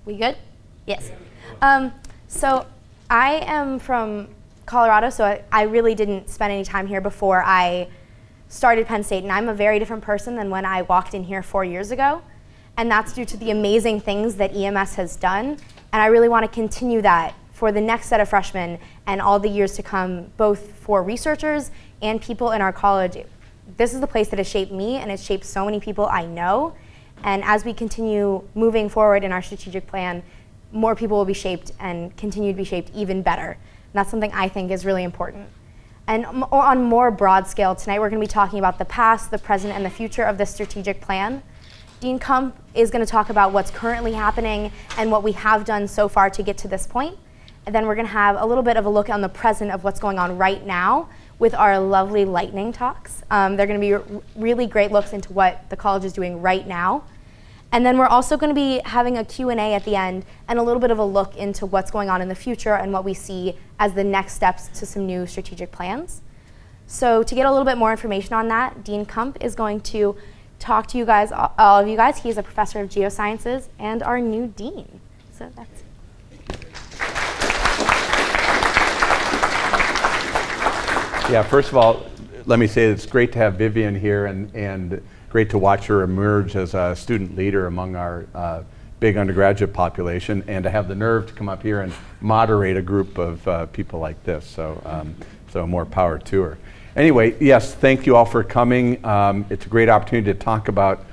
We good? Yes. So I am from Colorado, so I really didn't spend any time here before I started Penn State, and I'm a very different person than when I walked in here 4 years ago, and that's due to the amazing things that EMS has done, and I really want to continue that for the next set of freshmen and all the years to come, both for researchers and people in our college. This is the place that has shaped me, and it's shaped so many people I know, and as we continue moving forward in our strategic plan, more people will be shaped and continue to be shaped even better. And that's something I think is really important. And on more broad scale, tonight we're going to be talking about the past, the present, and the future of this strategic plan. Dean Kump is going to talk about what's currently happening and what we have done so far to get to this point. And then we're going to have a little bit of a look on the present of what's going on right now with our lovely lightning talks. They're going to be really great looks into what the college is doing right now. And then we're also going to be having a Q&A at the end and a little bit of a look into what's going on in the future and what we see as the next steps to some new strategic plans. So to get a little bit more information on that, Dean Kump is going to talk to you guys, all of you guys. He's a professor of geosciences and our new dean. So that's it. Yeah, first of all, let me say it's great to have Vivian here and great to watch her emerge as a student leader among our big undergraduate population, and to have the nerve to come up here and moderate a group of people like this. So more power to her. Anyway, yes, thank you all for coming. It's a great opportunity to talk about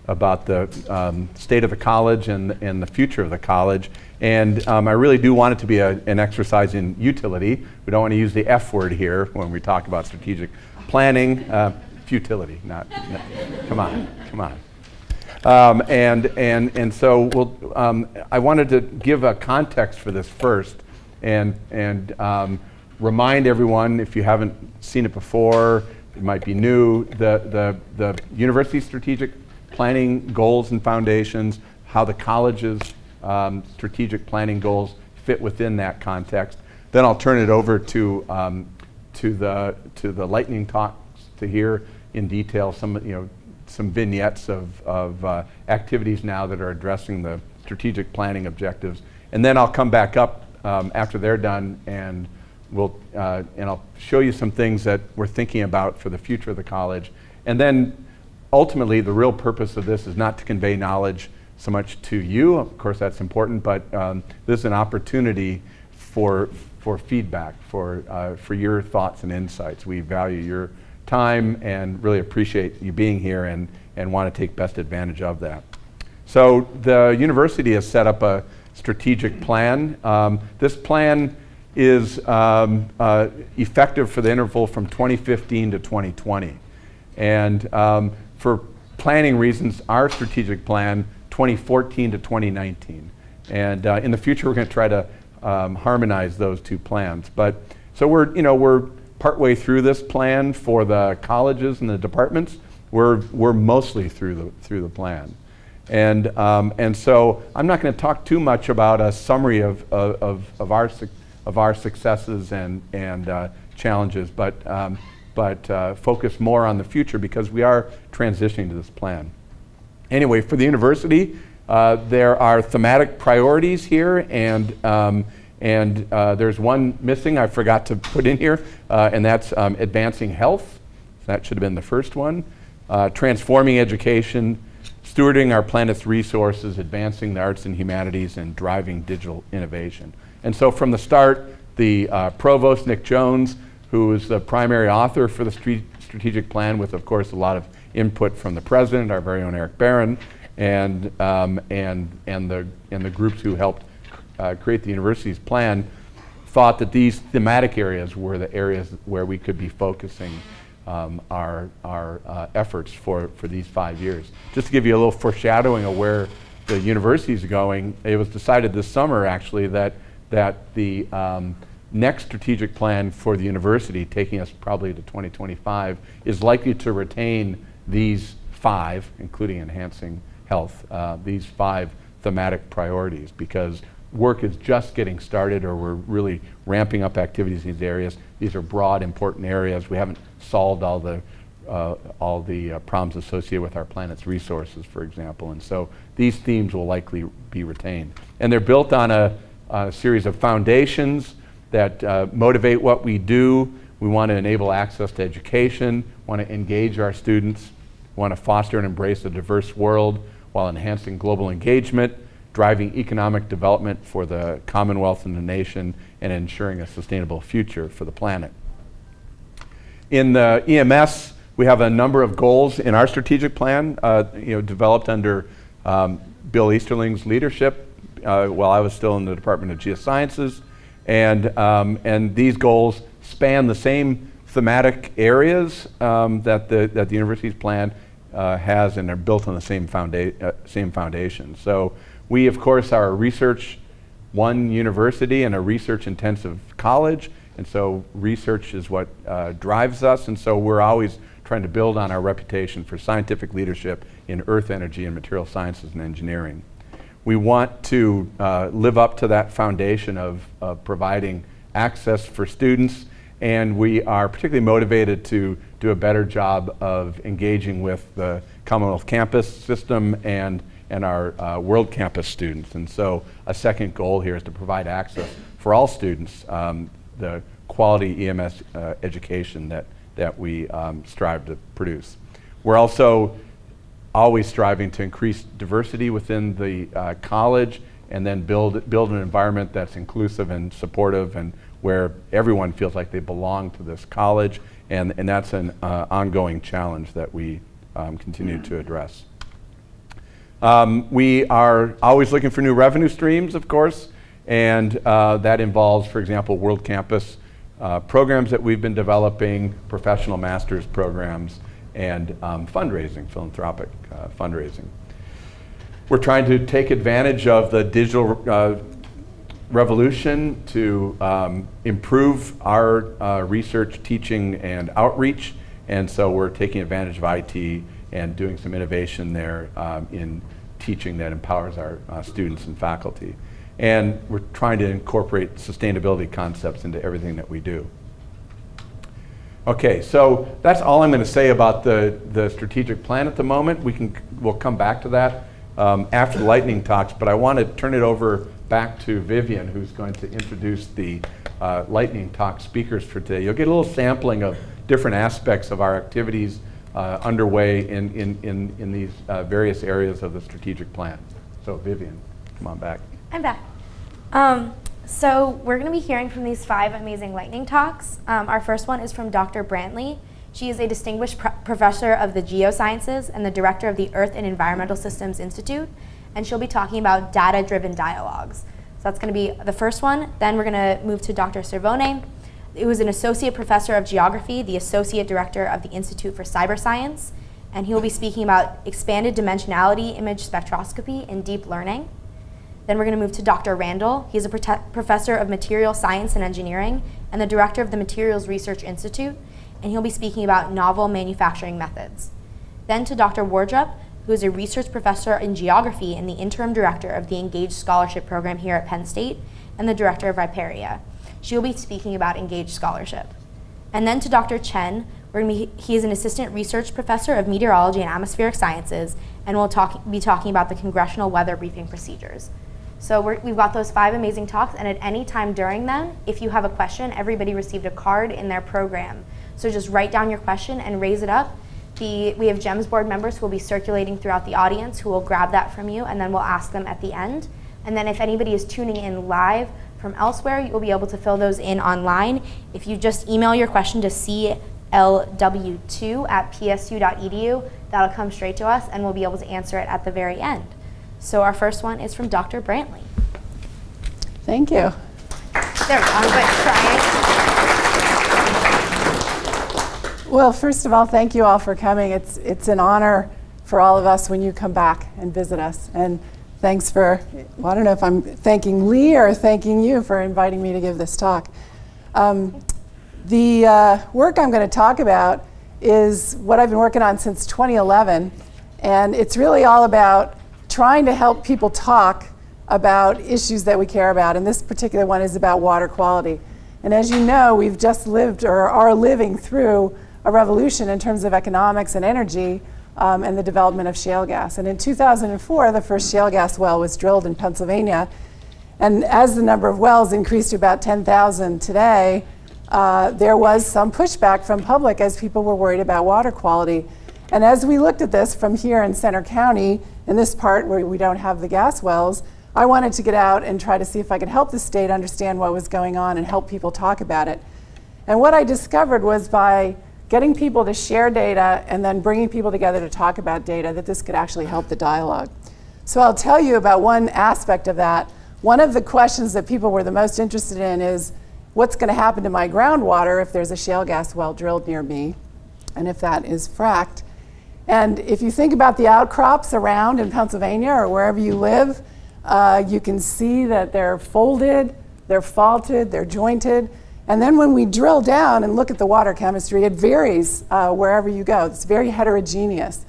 the state of the college and the future of the college. And I really do want it to be an exercise in utility. We don't want to use the F word here when we talk about strategic planning. Futility, not come on. And so we'll, I wanted to give a context for this first and remind everyone, if you haven't seen it before, it might be new, the university strategic planning goals and foundations, how the college's strategic planning goals fit within that context. Then I'll turn it over to the lightning talks to hear in detail some vignettes of activities now that are addressing the strategic planning objectives. And then I'll come back up after they're done and I'll show you some things that we're thinking about for the future of the college. And then ultimately the real purpose of this is not to convey knowledge so much to you, of course that's important, but this is an opportunity for feedback, for your thoughts and insights. We value your time and really appreciate you being here and want to take best advantage of that. So the university has set up a strategic plan. This plan is effective for the interval from 2015 to 2020. And for planning reasons, our strategic plan, 2014 to 2019. And in the future, we're going to try to harmonize those two plans. But so we're partway through this plan for the colleges and the departments. We're mostly through the plan. And so I'm not going to talk too much about a summary of our successes and challenges, but focus more on the future because we are transitioning to this plan. Anyway, for the university, there are thematic priorities here, and there's one missing I forgot to put in here, and that's advancing health. That should have been the first one. Transforming education, stewarding our planet's resources, advancing the arts and humanities, and driving digital innovation. And so from the start, the provost, Nick Jones, who is the primary author for the strategic plan with, of course, a lot of input from the president, our very own Eric Barron, and the groups who helped create the university's plan, thought that these thematic areas were the areas where we could be focusing our efforts for these 5 years. Just to give you a little foreshadowing of where the university is going, it was decided this summer actually that the next strategic plan for the university, taking us probably to 2025, is likely to retain these 5, including enhancing health, these 5 thematic priorities, because work is just getting started, or we're really ramping up activities in these areas. These are broad, important areas. We haven't solved all the all the problems associated with our planet's resources, for example. And so these themes will likely be retained. And they're built on a series of foundations that motivate what we do. We want to enable access to education, want to engage our students, want to foster and embrace a diverse world while enhancing global engagement, driving economic development for the Commonwealth and the nation, and ensuring a sustainable future for the planet. In the EMS, we have a number of goals in our strategic plan, developed under Bill Easterling's leadership while I was still in the Department of Geosciences, and these goals span the same thematic areas that the university's plan has, and are built on the same foundation. So we, of course, are a research one university and a research-intensive college, and so research is what drives us, and so we're always trying to build on our reputation for scientific leadership in earth energy and material sciences and engineering. We want to live up to that foundation of providing access for students, and we are particularly motivated to do a better job of engaging with the Commonwealth campus system and our World Campus students. And so a second goal here is to provide access for all students, the quality EMS education that we strive to produce. We're also always striving to increase diversity within the college, and then build an environment that's inclusive and supportive, and where everyone feels like they belong to this college, and that's an ongoing challenge that we continue to address. We are always looking for new revenue streams, of course, and that involves, for example, World Campus programs that we've been developing, professional master's programs, and fundraising, philanthropic fundraising. We're trying to take advantage of the digital revolution to improve our research, teaching, and outreach, and so we're taking advantage of IT and doing some innovation there in teaching that empowers our students and faculty. And we're trying to incorporate sustainability concepts into everything that we do. Okay, so that's all I'm going to say about the strategic plan at the moment. We'll come back to that after the lightning talks, but I want to turn it over back to Vivian, who's going to introduce the lightning talk speakers for today. You'll get a little sampling of different aspects of our activities underway in these various areas of the strategic plan. So Vivian, come on back. I'm back. So we're going to be hearing from these 5 amazing lightning talks. Our first one is from Dr. Brantley. She is a distinguished professor of the geosciences and the director of the Earth and Environmental Systems Institute, and she'll be talking about data-driven dialogues. So that's going to be the first one. Then we're going to move to Dr. Cervone, who is an associate professor of geography, the associate director of the Institute for Cyberscience, and he will be speaking about expanded dimensionality image spectroscopy in deep learning. Then we're going to move to Dr. Randall. He's a professor of material science and engineering and the director of the Materials Research Institute, and he'll be speaking about novel manufacturing methods. Then to Dr. Wardrop, who is a research professor in geography and the interim director of the Engaged Scholarship Program here at Penn State and the director of Riparia. She'll be speaking about Engaged Scholarship. And then to Dr. Chen, he is an assistant research professor of meteorology and atmospheric sciences, and we'll be talking about the congressional weather briefing procedures. So we've got those 5 amazing talks, and at any time during them, if you have a question, everybody received a card in their program. So just write down your question and raise it up. We have GEMS board members who will be circulating throughout the audience who will grab that from you, and then we'll ask them at the end. And then if anybody is tuning in live from elsewhere, you'll be able to fill those in online. If you just email your question to clw2@psu.edu, that'll come straight to us, and we'll be able to answer it at the very end. So our first one is from Dr. Brantley. Thank you. There we go. I'm good. Trying. Well, first of all, thank you all for coming. It's an honor for all of us when you come back and visit us. And thanks for, well, I don't know if I'm thanking Lee or thanking you for inviting me to give this talk. The work I'm going to talk about is what I've been working on since 2011. And it's really all about trying to help people talk about issues that we care about. And this particular one is about water quality. And as you know, we've just lived or are living through a revolution in terms of economics and energy and the development of shale gas. And in 2004, the first shale gas well was drilled in Pennsylvania. And as the number of wells increased to about 10,000 today, there was some pushback from public as people were worried about water quality. And as we looked at this from here in Center County, in this part where we don't have the gas wells, I wanted to get out and try to see if I could help the state understand what was going on and help people talk about it. And what I discovered was by getting people to share data and then bringing people together to talk about data, that this could actually help the dialogue. So I'll tell you about one aspect of that. One of the questions that people were the most interested in is, what's going to happen to my groundwater if there's a shale gas well drilled near me, and if that is fracked? And if you think about the outcrops around in Pennsylvania or wherever you live, you can see that they're folded, they're faulted, they're jointed. And then when we drill down and look at the water chemistry, it varies wherever you go. It's very heterogeneous.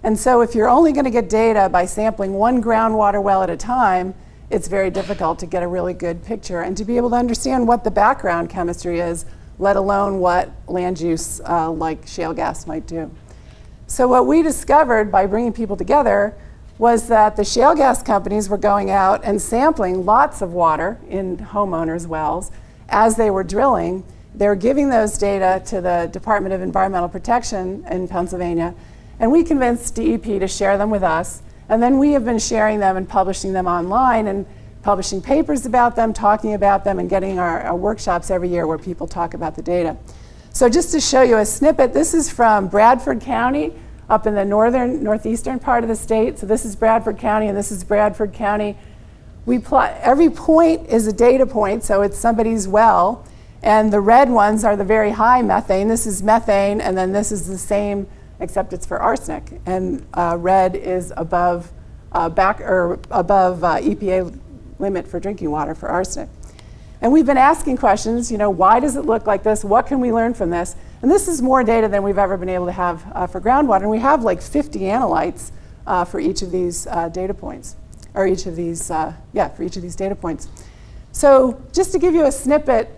And so if you're only going to get data by sampling one groundwater well at a time, it's very difficult to get a really good picture and to be able to understand what the background chemistry is, let alone what land use like shale gas might do. So what we discovered by bringing people together was that the shale gas companies were going out and sampling lots of water in homeowners' wells as they were drilling. They were giving those data to the Department of Environmental Protection in Pennsylvania, and we convinced DEP to share them with us. And then we have been sharing them and publishing them online and publishing papers about them, talking about them, and getting our workshops every year where people talk about the data. So just to show you a snippet, this is from Bradford County up in the northeastern part of the state. So this is Bradford County and this is Bradford County. We plot, every point is a data point, so it's somebody's well. And the red ones are the very high methane. This is methane, and then this is the same, except it's for arsenic. And red is above EPA limit for drinking water for arsenic. And we've been asking questions, why does it look like this? What can we learn from this? And this is more data than we've ever been able to have for groundwater. And we have like 50 analytes for each of these data points, or each of these, for each of these data points. So just to give you a snippet,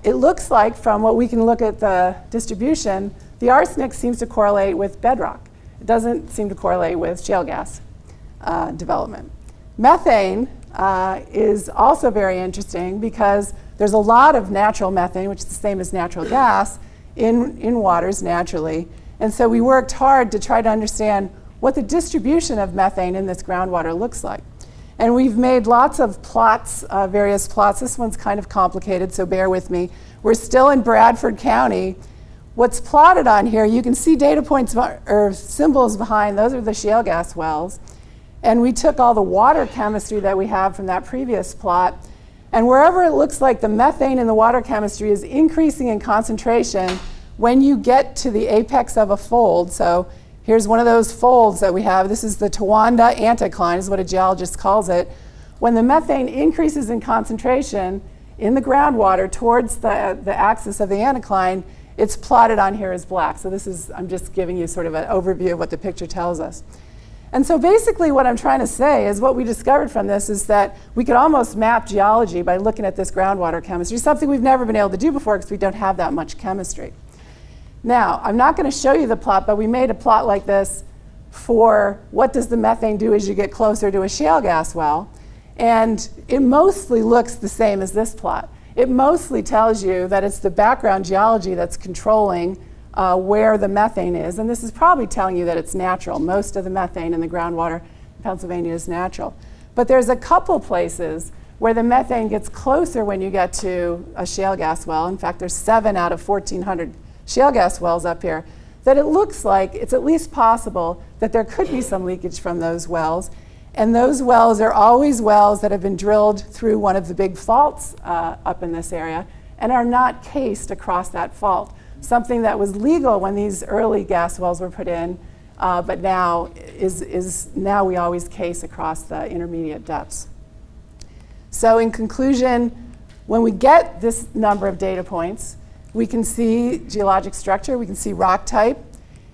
it looks like from what we can look at the distribution, the arsenic seems to correlate with bedrock. It doesn't seem to correlate with shale gas development. Methane is also very interesting because there's a lot of natural methane, which is the same as natural gas, in waters naturally. And so we worked hard to try to understand what the distribution of methane in this groundwater looks like. And we've made lots of plots, various plots. This one's kind of complicated, so bear with me. We're still in Bradford County. What's plotted on here, you can see data points or symbols behind. Those are the shale gas wells. And we took all the water chemistry that we have from that previous plot, and wherever it looks like the methane in the water chemistry is increasing in concentration, when you get to the apex of a fold, so here's one of those folds that we have. This is the Towanda anticline, is what a geologist calls it. When the methane increases in concentration in the groundwater towards the axis of the anticline, it's plotted on here as black. So this is, I'm just giving you sort of an overview of what the picture tells us. And so basically what I'm trying to say is what we discovered from this is that we could almost map geology by looking at this groundwater chemistry, something we've never been able to do before because we don't have that much chemistry. Now, I'm not going to show you the plot, but we made a plot like this for what does the methane do as you get closer to a shale gas well. And it mostly looks the same as this plot. It mostly tells you that it's the background geology that's controlling where the methane is. And this is probably telling you that it's natural. Most of the methane in the groundwater in Pennsylvania is natural. But there's a couple places where the methane gets closer when you get to a shale gas well. In fact, there's 7 out of 1,400 shale gas wells up here, that it looks like it's at least possible that there could be some leakage from those wells. And those wells are always wells that have been drilled through one of the big faults up in this area and are not cased across that fault. Something that was legal when these early gas wells were put in, but now now we always case across the intermediate depths. So in conclusion, when we get this number of data points, we can see geologic structure, we can see rock type.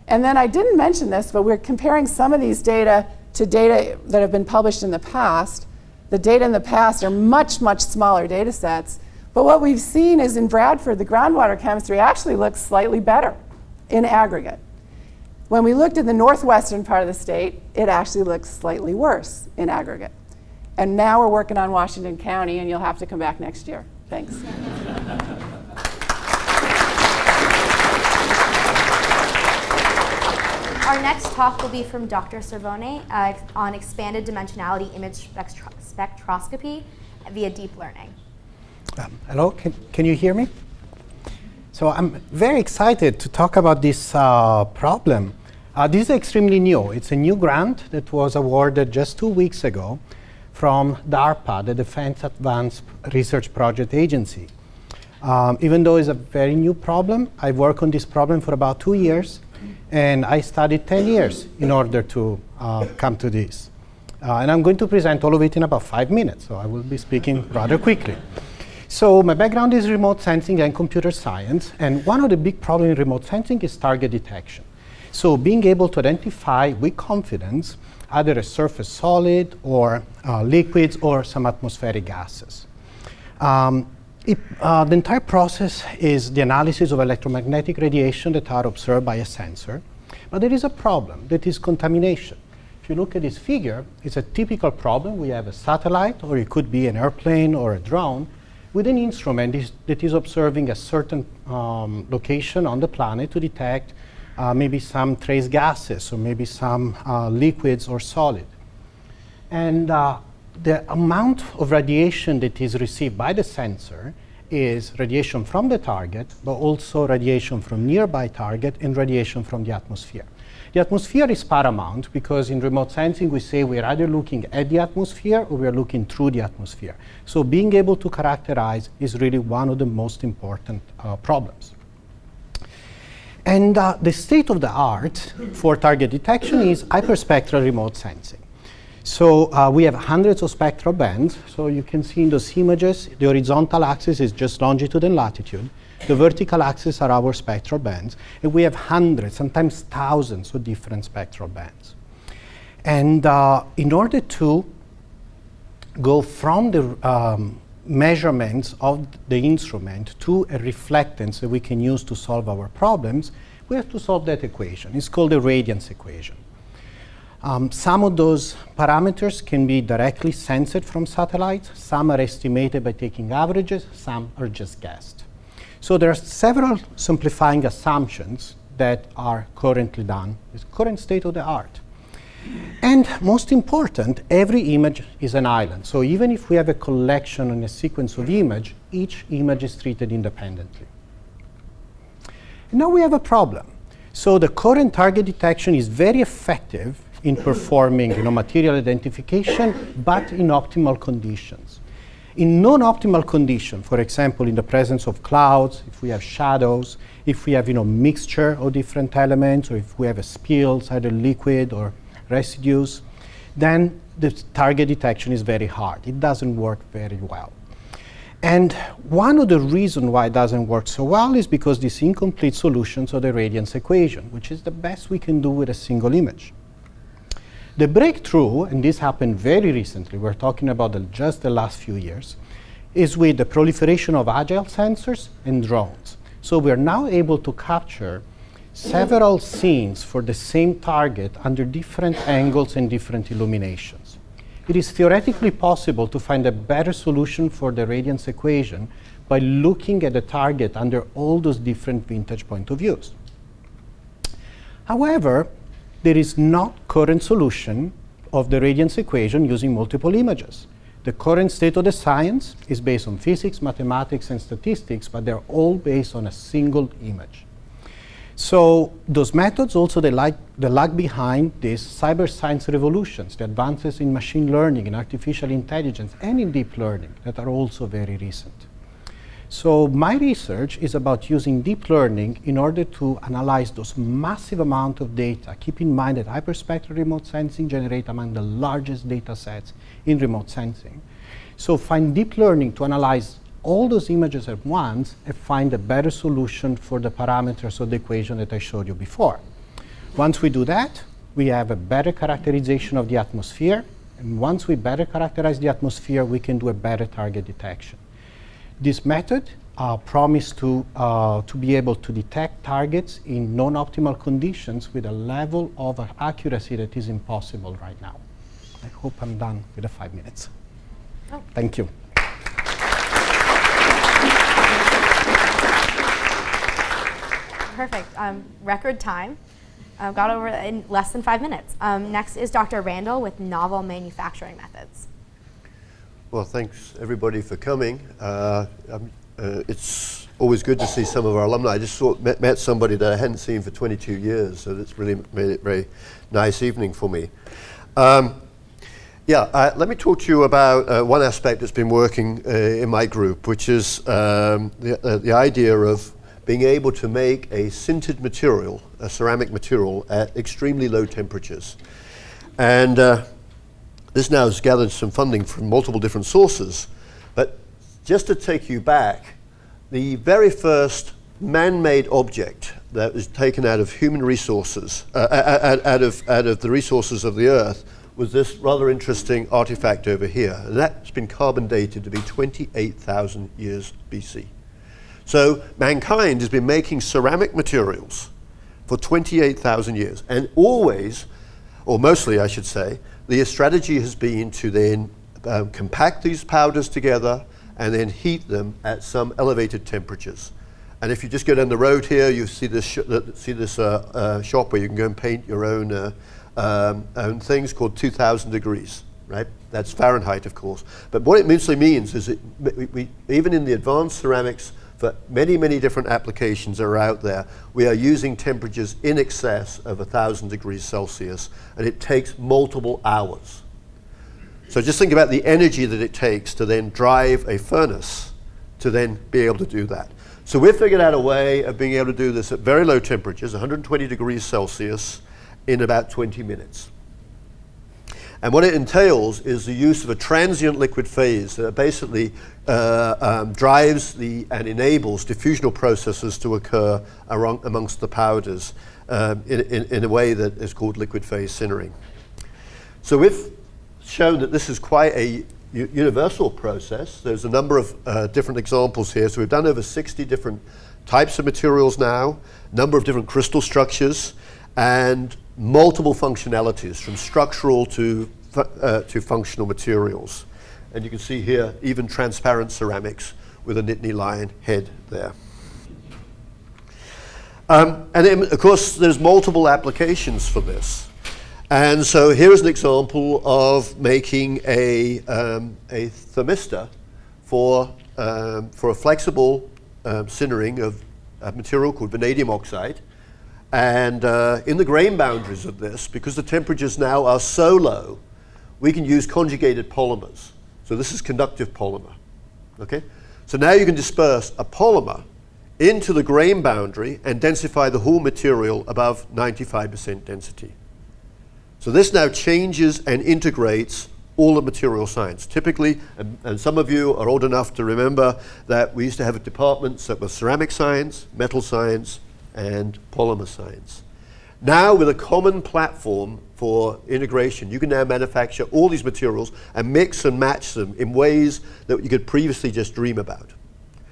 And then I didn't mention this, but we're comparing some of these data to data that have been published in the past. The data in the past are much, much smaller data sets. But what we've seen is in Bradford, the groundwater chemistry actually looks slightly better in aggregate. When we looked at the northwestern part of the state, it actually looks slightly worse in aggregate. And now we're working on Washington County, and you'll have to come back next year. Thanks. Our next talk will be from Dr. Cervone on expanded dimensionality image spectroscopy via deep learning. Hello, can you hear me? So I'm very excited to talk about this problem. This is extremely new. It's a new grant that was awarded just 2 weeks ago from DARPA, the Defense Advanced Research Project Agency. Even though it's a very new problem, I worked on this problem for about 2 years, and I studied 10 years in order to come to this. And I'm going to present all of it in about 5 minutes, so I will be speaking rather quickly. So my background is remote sensing and computer science, and one of the big problems in remote sensing is target detection. So being able to identify with confidence either a surface solid or liquids or some atmospheric gases. The entire process is the analysis of electromagnetic radiation that are observed by a sensor, but there is a problem, that is contamination. If you look at this figure, it's a typical problem. We have a satellite, or it could be an airplane or a drone, with an instrument that is observing a certain location on the planet to detect maybe some trace gases or maybe some liquids or solid. And the amount of radiation that is received by the sensor is radiation from the target, but also radiation from nearby target and radiation from the atmosphere. The atmosphere is paramount because in remote sensing we say we're either looking at the atmosphere or we're looking through the atmosphere. So being able to characterize is really one of the most important problems. And the state of the art for target detection is hyperspectral remote sensing. So we have hundreds of spectral bands. So you can see in those images, the horizontal axis is just longitude and latitude. The vertical axis are our spectral bands. And we have hundreds, sometimes thousands of different spectral bands. And in order to go from the measurements of the instrument to a reflectance that we can use to solve our problems, we have to solve that equation. It's called the radiance equation. Some of those parameters can be directly sensed from satellites. Some are estimated by taking averages. Some are just guessed. So there are several simplifying assumptions that are currently done. It's current state of the art. And most important, every image is an island. So even if we have a collection and a sequence of images, each image is treated independently. And now we have a problem. So the current target detection is very effective in performing material identification, but in optimal conditions. In non-optimal conditions, for example, in the presence of clouds, if we have shadows, if we have mixture of different elements, or if we have spills, either liquid or residues, then the target detection is very hard. It doesn't work very well. And one of the reasons why it doesn't work so well is because these incomplete solutions of the radiance equation, which is the best we can do with a single image. The breakthrough, and this happened very recently, we're talking about just the last few years, is with the proliferation of agile sensors and drones. So we're now able to capture several scenes for the same target under different angles and different illuminations. It is theoretically possible to find a better solution for the radiance equation by looking at the target under all those different vantage point of views. However, there is not current solution of the radiance equation using multiple images. The current state of the science is based on physics, mathematics, and statistics, but they're all based on a single image. So those methods also, they lag behind these cyber science revolutions, the advances in machine learning, in artificial intelligence, and in deep learning that are also very recent. So my research is about using deep learning in order to analyze those massive amount of data. Keep in mind that hyperspectral remote sensing generate among the largest data sets in remote sensing. So find deep learning to analyze all those images at once and find a better solution for the parameters of the equation that I showed you before. Once we do that, we have a better characterization of the atmosphere. And once we better characterize the atmosphere, we can do a better target detection. This method promise to be able to detect targets in non-optimal conditions with a level of accuracy that is impossible right now. I hope I'm done with the 5 minutes. Oh. Thank you. Perfect. Record time. Got over it in less than 5 minutes. Next is Dr. Randall with novel manufacturing methods. Well, thanks everybody for coming. It's always good to see some of our alumni. I just met somebody that I hadn't seen for 22 years, so that's really made it a very nice evening for me. Let me talk to you about one aspect that's been working in my group, which is the idea of being able to make a sintered material, a ceramic material, at extremely low temperatures. And this now has gathered some funding from multiple different sources. But just to take you back, the very first man-made object that was taken out of human resources, out of the resources of the Earth, was this rather interesting artifact over here. And that's been carbon dated to be 28,000 years BC. So mankind has been making ceramic materials for 28,000 years. And always, or mostly I should say, the strategy has been to then compact these powders together and then heat them at some elevated temperatures. And if you just go down the road here, you see this shop where you can go and paint your own things called 2,000 degrees, right? That's Fahrenheit, of course. But what it mostly means is that we even in the advanced ceramics, for many, many different applications that are out there, we are using temperatures in excess of 1,000 degrees Celsius, and it takes multiple hours. So just think about the energy that it takes to then drive a furnace to then be able to do that. So we've figured out a way of being able to do this at very low temperatures, 120 degrees Celsius, in about 20 minutes. And what it entails is the use of a transient liquid phase that basically drives and enables diffusional processes to occur amongst the powders in a way that is called liquid phase sintering. So we've shown that this is quite a universal process. There's a number of different examples here. So we've done over 60 different types of materials now, a number of different crystal structures, and multiple functionalities from structural to functional materials. And you can see here even transparent ceramics with a Nittany lion head there. And then, of course, there's multiple applications for this. And so here is an example of making a thermistor for a flexible sintering of a material called vanadium oxide. And in the grain boundaries of this, because the temperatures now are so low, we can use conjugated polymers. So this is conductive polymer. Okay? So now you can disperse a polymer into the grain boundary and densify the whole material above 95% density. So this now changes and integrates all of material science. Typically, and some of you are old enough to remember that we used to have departments that were ceramic science, metal science, and polymer science. Now, with a common platform for integration, you can now manufacture all these materials and mix and match them in ways that you could previously just dream about.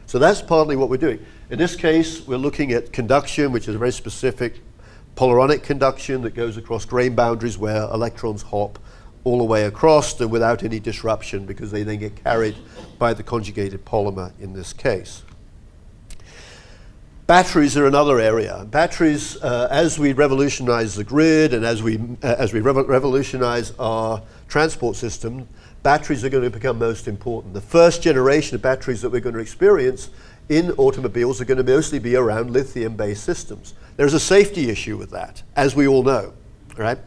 So that's partly what we're doing. In this case, we're looking at conduction, which is a very specific polaronic conduction that goes across grain boundaries where electrons hop all the way across and without any disruption, because they then get carried by the conjugated polymer in this case. Batteries are another area. Batteries, as we revolutionize the grid and as we revolutionize our transport system, batteries are going to become most important. The first generation of batteries that we're going to experience in automobiles are going to mostly be around lithium-based systems. There's a safety issue with that, as we all know, right?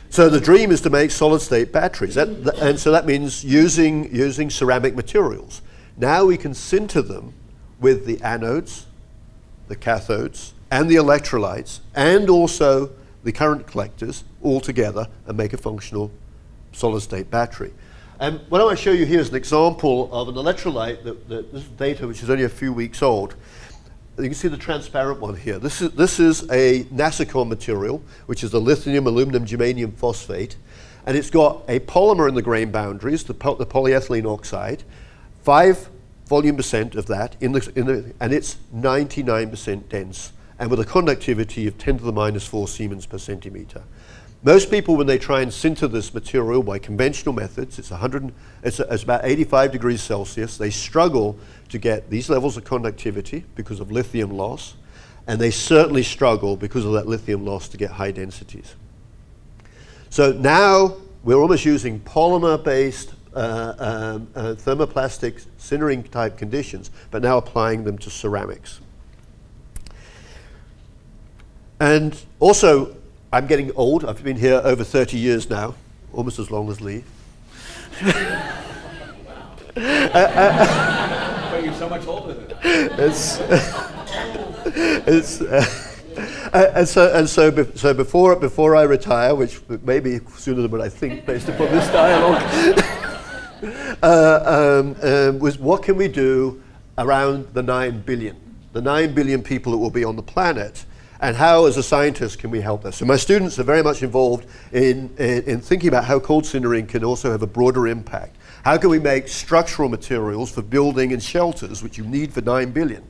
So the dream is to make solid-state batteries, and so that means using ceramic materials. Now we can sinter them with the anodes, the cathodes, and the electrolytes, and also the current collectors all together and make a functional solid-state battery. And what I want to show you here is an example of an electrolyte this is data which is only a few weeks old. You can see the transparent one here. This is a NASICON material, which is the lithium, aluminum, germanium phosphate, and it's got a polymer in the grain boundaries, the polyethylene oxide, 5 volume percent of that, and it's 99% dense, and with a conductivity of 10 to the minus 4 Siemens per centimeter. Most people, when they try and sinter this material by conventional methods, it's about 85 degrees Celsius. They struggle to get these levels of conductivity because of lithium loss, and they certainly struggle because of that lithium loss to get high densities. So now we're almost using polymer-based thermoplastic sintering type conditions, but now applying them to ceramics. And also, I'm getting old. I've been here over 30 years now, almost as long as Lee. But you're so much older than So before I retire, which may be sooner than what I think based upon this dialogue, was what can we do around the 9 billion people that will be on the planet, and how, as a scientist, can we help this? So my students are very much involved in thinking about how cold sintering can also have a broader impact. How can we make structural materials for building and shelters, which you need for 9 billion,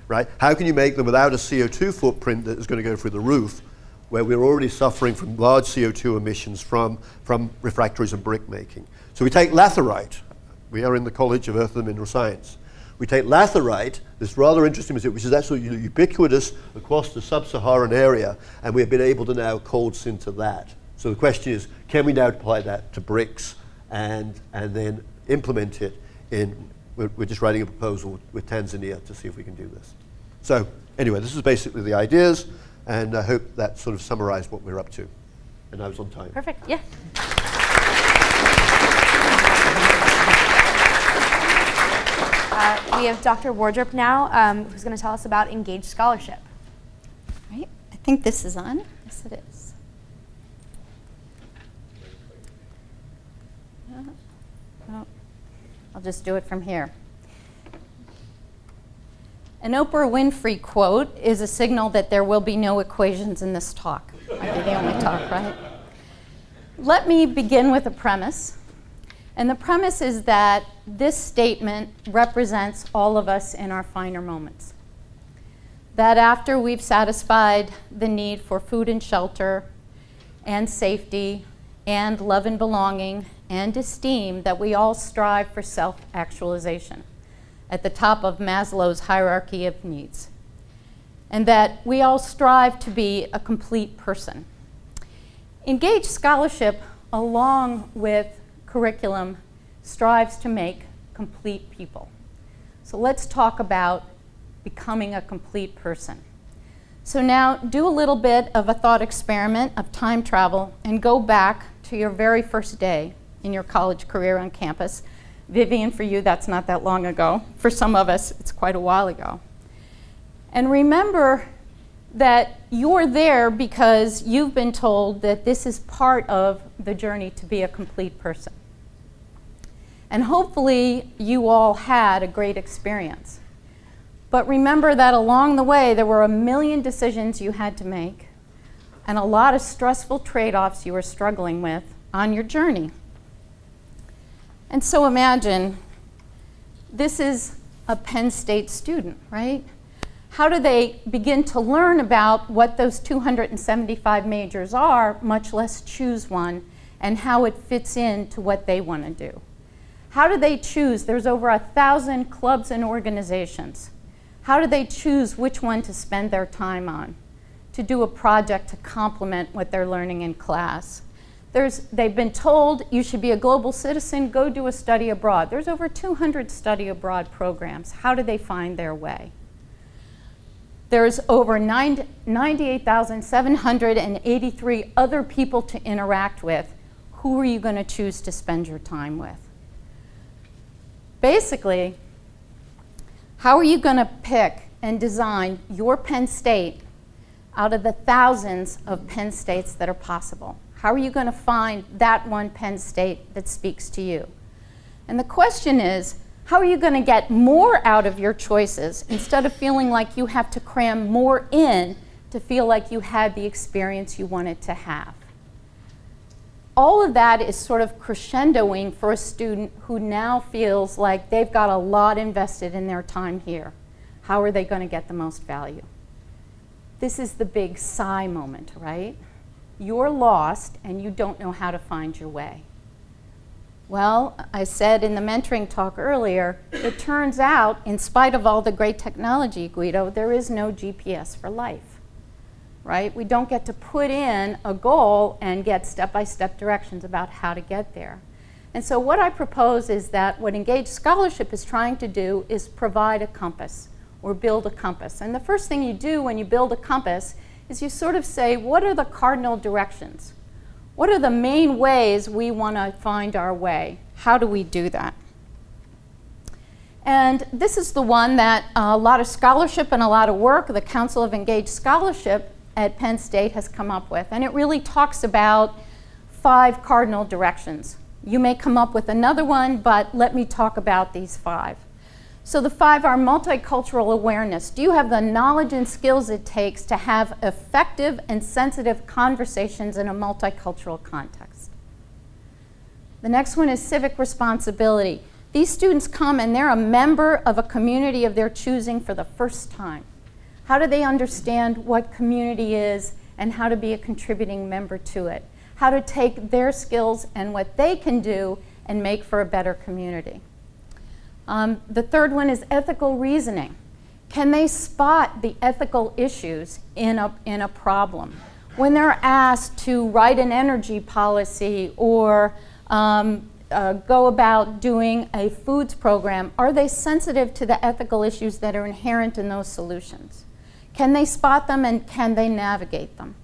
right? How can you make them without a CO2 footprint that is going to go through the roof, where we're already suffering from large CO2 emissions from refractories and brick making? So we take latherite. We are in the College of Earth and Mineral Science. We take latherite, this rather interesting material, which is absolutely ubiquitous across the sub-Saharan area, and we've been able to now cold sinter that. So the question is, can we now apply that to bricks and then implement it in, we're just writing a proposal with Tanzania to see if we can do this. So anyway, this is basically the ideas, and I hope that sort of summarized what we're up to. And I was on time. Perfect, yeah. We have Dr. Wardrop now, who's going to tell us about engaged scholarship. Right. I think this is on. Yes, it is. Oh, I'll just do it from here. An Oprah Winfrey quote is a signal that there will be no equations in this talk. I'll be the only talk, right? Let me begin with a premise. And the premise is that this statement represents all of us in our finer moments. That after we've satisfied the need for food and shelter and safety and love and belonging and esteem, that we all strive for self-actualization at the top of Maslow's hierarchy of needs. And that we all strive to be a complete person. Engaged scholarship, along with curriculum, strives to make complete people. So let's talk about becoming a complete person. So now do a little bit of a thought experiment of time travel and go back to your very first day in your college career on campus. Vivian, for you, that's not that long ago. For some of us, it's quite a while ago. And remember that you're there because you've been told that this is part of the journey to be a complete person. And hopefully you all had a great experience. But remember that along the way there were a million decisions you had to make and a lot of stressful trade-offs you were struggling with on your journey. And so imagine this is a Penn State student, right? How do they begin to learn about what those 275 majors are, much less choose one, and how it fits into what they want to do? How do they choose? There's over 1,000 clubs and organizations. How do they choose which one to spend their time on, to do a project to complement what they're learning in class? They've been told you should be a global citizen, go do a study abroad. There's over 200 study abroad programs. How do they find their way? There's over 98,783 other people to interact with. Who are you going to choose to spend your time with? Basically, how are you going to pick and design your Penn State out of the thousands of Penn States that are possible? How are you going to find that one Penn State that speaks to you? And the question is, how are you going to get more out of your choices instead of feeling like you have to cram more in to feel like you had the experience you wanted to have? all of that is sort of crescendoing for a student who now feels like they've got a lot invested in their time here. How are they going to get the most value? This is the big sigh moment, right? You're lost and you don't know how to find your way. Well, I said in the mentoring talk earlier, it turns out, in spite of all the great technology, Guido, there is no GPS for life, right? We don't get to put in a goal and get step-by-step directions about how to get there. And so what I propose is that what Engaged Scholarship is trying to do is provide a compass or build a compass. And the first thing you do when you build a compass is you sort of say, what are the cardinal directions? What are the main ways we want to find our way? How do we do that? And this is the one that a lot of scholarship and a lot of work, the Council of Engaged Scholarship at Penn State has come up with. And it really talks about 5 cardinal directions. You may come up with another one, but let me talk about these 5. So the 5 are multicultural awareness. Do you have the knowledge and skills it takes to have effective and sensitive conversations in a multicultural context? The next one is civic responsibility. These students come and they're a member of a community of their choosing for the first time. How do they understand what community is and how to be a contributing member to it? How to take their skills and what they can do and make for a better community. The third one is ethical reasoning. Can they spot the ethical issues in a problem? When they're asked to write an energy policy or go about doing a foods program, are they sensitive to the ethical issues that are inherent in those solutions? Can they spot them and can they navigate them?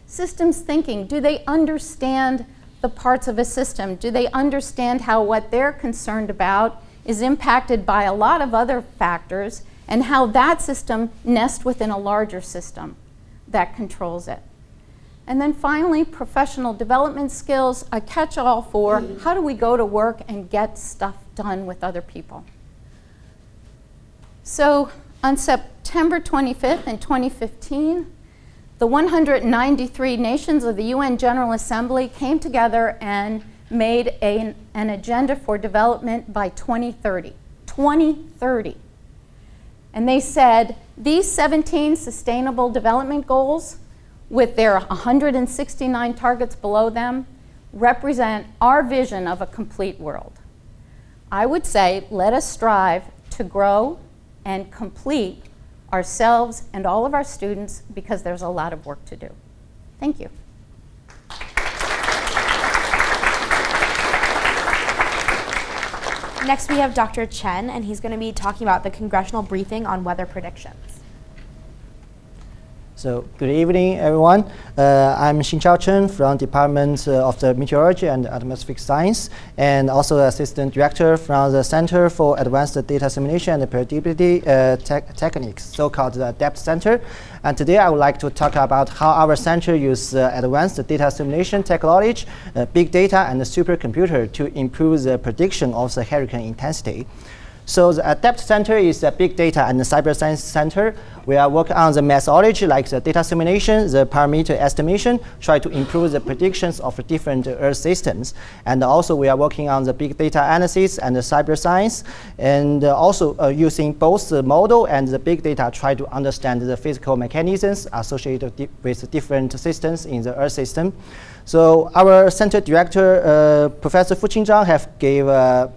Systems thinking, do they understand the parts of a system? Do they understand how what they're concerned about is impacted by a lot of other factors and how that system nests within a larger system that controls it? And then finally, professional development skills, a catch-all for how do we go to work and get stuff done with other people. So on September 25th in 2015, the 193 nations of the UN General Assembly came together and made an agenda for development by 2030. 2030. And they said these 17 sustainable development goals, with their 169 targets below them, represent our vision of a complete world. I would say let us strive to grow and complete ourselves and all of our students because there's a lot of work to do. Thank you. Next we have Dr. Chen, and he's going to be talking about the congressional briefing on weather predictions. So, good evening, everyone. I'm Xiaochun from Department of the Meteorology and Atmospheric Science, and also Assistant Director from the Center for Advanced Data Simulation and Predictability Techniques, so-called the DEPT Center. And today I would like to talk about how our center uses advanced data simulation technology, big data, and the supercomputer to improve the prediction of the hurricane intensity. So the DEPT Center is a big data and cyber science center. We are working on the methodology like the data simulation, the parameter estimation, try to improve the predictions of different Earth systems. And also we are working on the big data analysis and the cyber science, and also using both the model and the big data try to understand the physical mechanisms associated with different systems in the Earth system. So our center director, Professor Fuqing Zhang, have gave a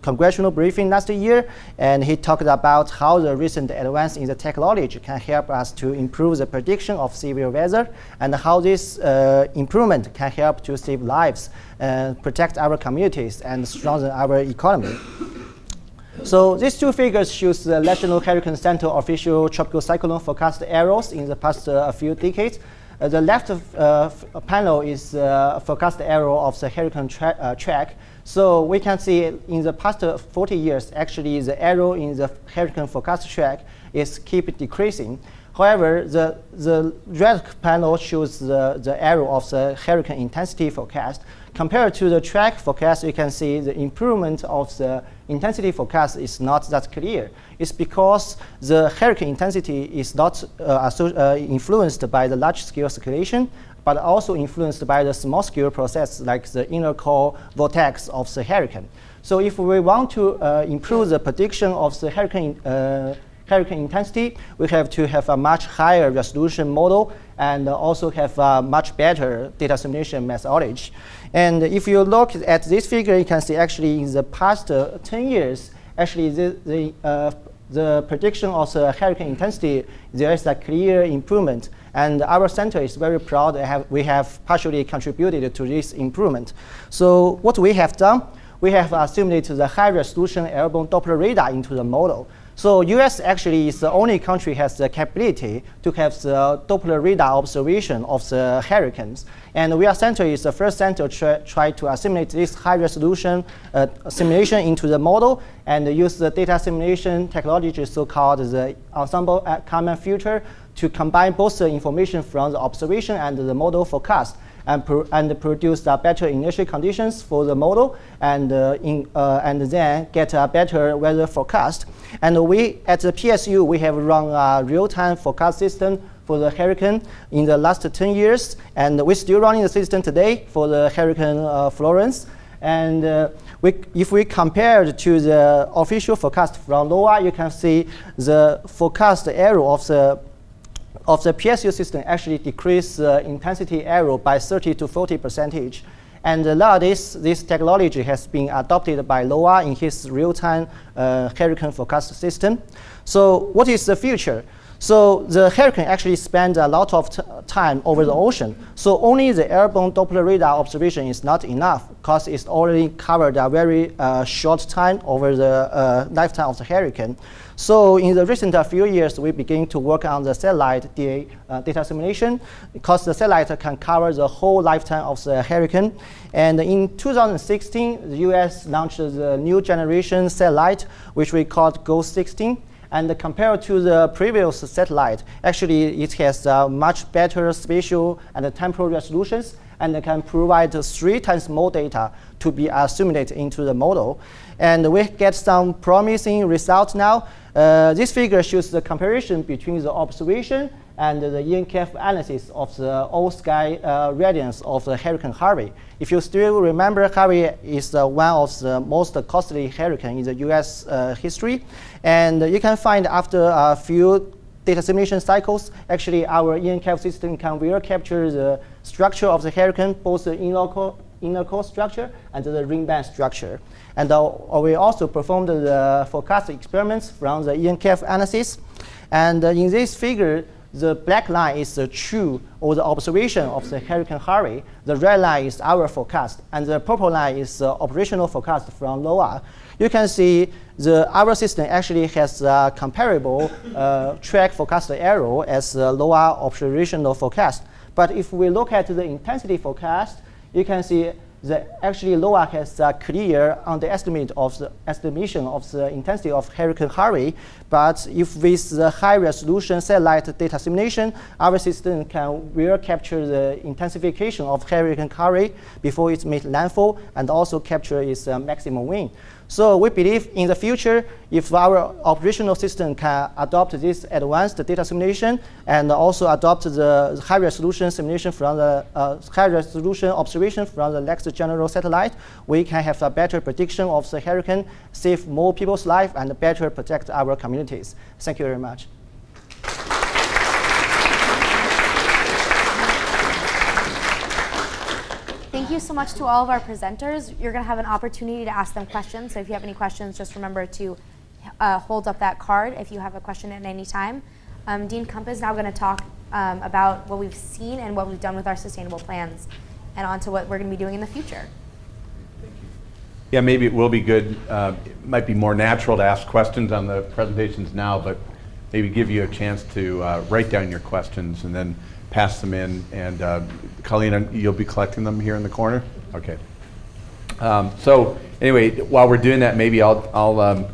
congressional briefing last year, and he talked about how the recent advance in the technology can help us to improve the prediction of severe weather, and how this improvement can help to save lives, protect our communities, and strengthen our economy. So these two figures shows the National Hurricane Center official tropical cyclone forecast errors in the past few decades. The left panel is forecast error of the hurricane track. So we can see in the past 40 years, actually the error in the hurricane forecast track is keep decreasing. However, the red panel shows the error of the hurricane intensity forecast. Compared to the track forecast, you can see the improvement of the intensity forecast is not that clear. It's because the hurricane intensity is not influenced by the large-scale circulation, but also influenced by the small-scale process like the inner core vortex of the hurricane. So if we want to improve the prediction of the hurricane intensity, we have to have a much higher resolution model and also have a much better data simulation methodology. And if you look at this figure, you can see actually in the past 10 years, actually the prediction of the hurricane intensity, there is a clear improvement. And our center is very proud that we have partially contributed to this improvement. So what we have done, we have simulated the high-resolution airborne Doppler radar into the model. So US actually is the only country has the capability to have the Doppler radar observation of the hurricanes. And our center is the first center to try to assimilate this high-resolution simulation into the model and use the data simulation technology, so-called the ensemble common filter, to combine both the information from the observation and the model forecast and produce better initial conditions for the model and then get a better weather forecast. And we, at the PSU, we have run a real-time forecast system for the hurricane in the last 10 years. And we're still running the system today for the Hurricane Florence. And if we compare to the official forecast from NOAA, you can see the forecast error of the PSU system actually decreased the intensity error by 30 to 40%. And nowadays, this technology has been adopted by NOAA in his real-time hurricane forecast system. So what is the future? So the hurricane actually spends a lot of time over the ocean. So only the airborne Doppler radar observation is not enough because it's already covered a very short time over the lifetime of the hurricane. So in the recent few years, we begin to work on the satellite data simulation because the satellite can cover the whole lifetime of the hurricane. And in 2016, the US launched the new generation satellite, which we called GO-16. And compared to the previous satellite, actually it has much better spatial and temporal resolutions and can provide 3 times more data to be assimilated into the model. And we get some promising results now. This figure shows the comparison between the observation and the ENCF analysis of the all-sky radiance of the Hurricane Harvey. If you still remember, Harvey is one of the most costly hurricanes in the US history. And you can find after a few data simulation cycles, actually our ENCF system can well capture the structure of the hurricane, both the inner core structure and the ring band structure. And we also performed the forecast experiments from the ENCF analysis. And in this figure, the black line is the true or the observation of the Hurricane Harvey. The red line is our forecast, and the purple line is the operational forecast from NOAA. You can see our system actually has a comparable track forecast error as the NOAA operational forecast. But if we look at the intensity forecast, you can see that actually NOAA has a clear underestimate of the estimation of the intensity of Hurricane Harvey. But if with the high-resolution satellite data simulation, our system can well capture the intensification of Hurricane Harvey before it makes landfall and also capture its maximum wind. So we believe in the future, if our operational system can adopt this advanced data simulation and also adopt the high-resolution simulation from the high-resolution observation from the next general satellite, we can have a better prediction of the hurricane, save more people's lives, and better protect our communities. Thank you very much. Thank you so much to all of our presenters. You're going to have an opportunity to ask them questions. So if you have any questions, just remember to hold up that card if you have a question at any time. Dean Kump is now going to talk about what we've seen and what we've done with our sustainable plans and on to what we're going to be doing in the future. Yeah, maybe it will be good. It might be more natural to ask questions on the presentations now, but maybe give you a chance to write down your questions and then pass them in. And Colleen, you'll be collecting them here in the corner? Okay. So anyway, while we're doing that, maybe I'll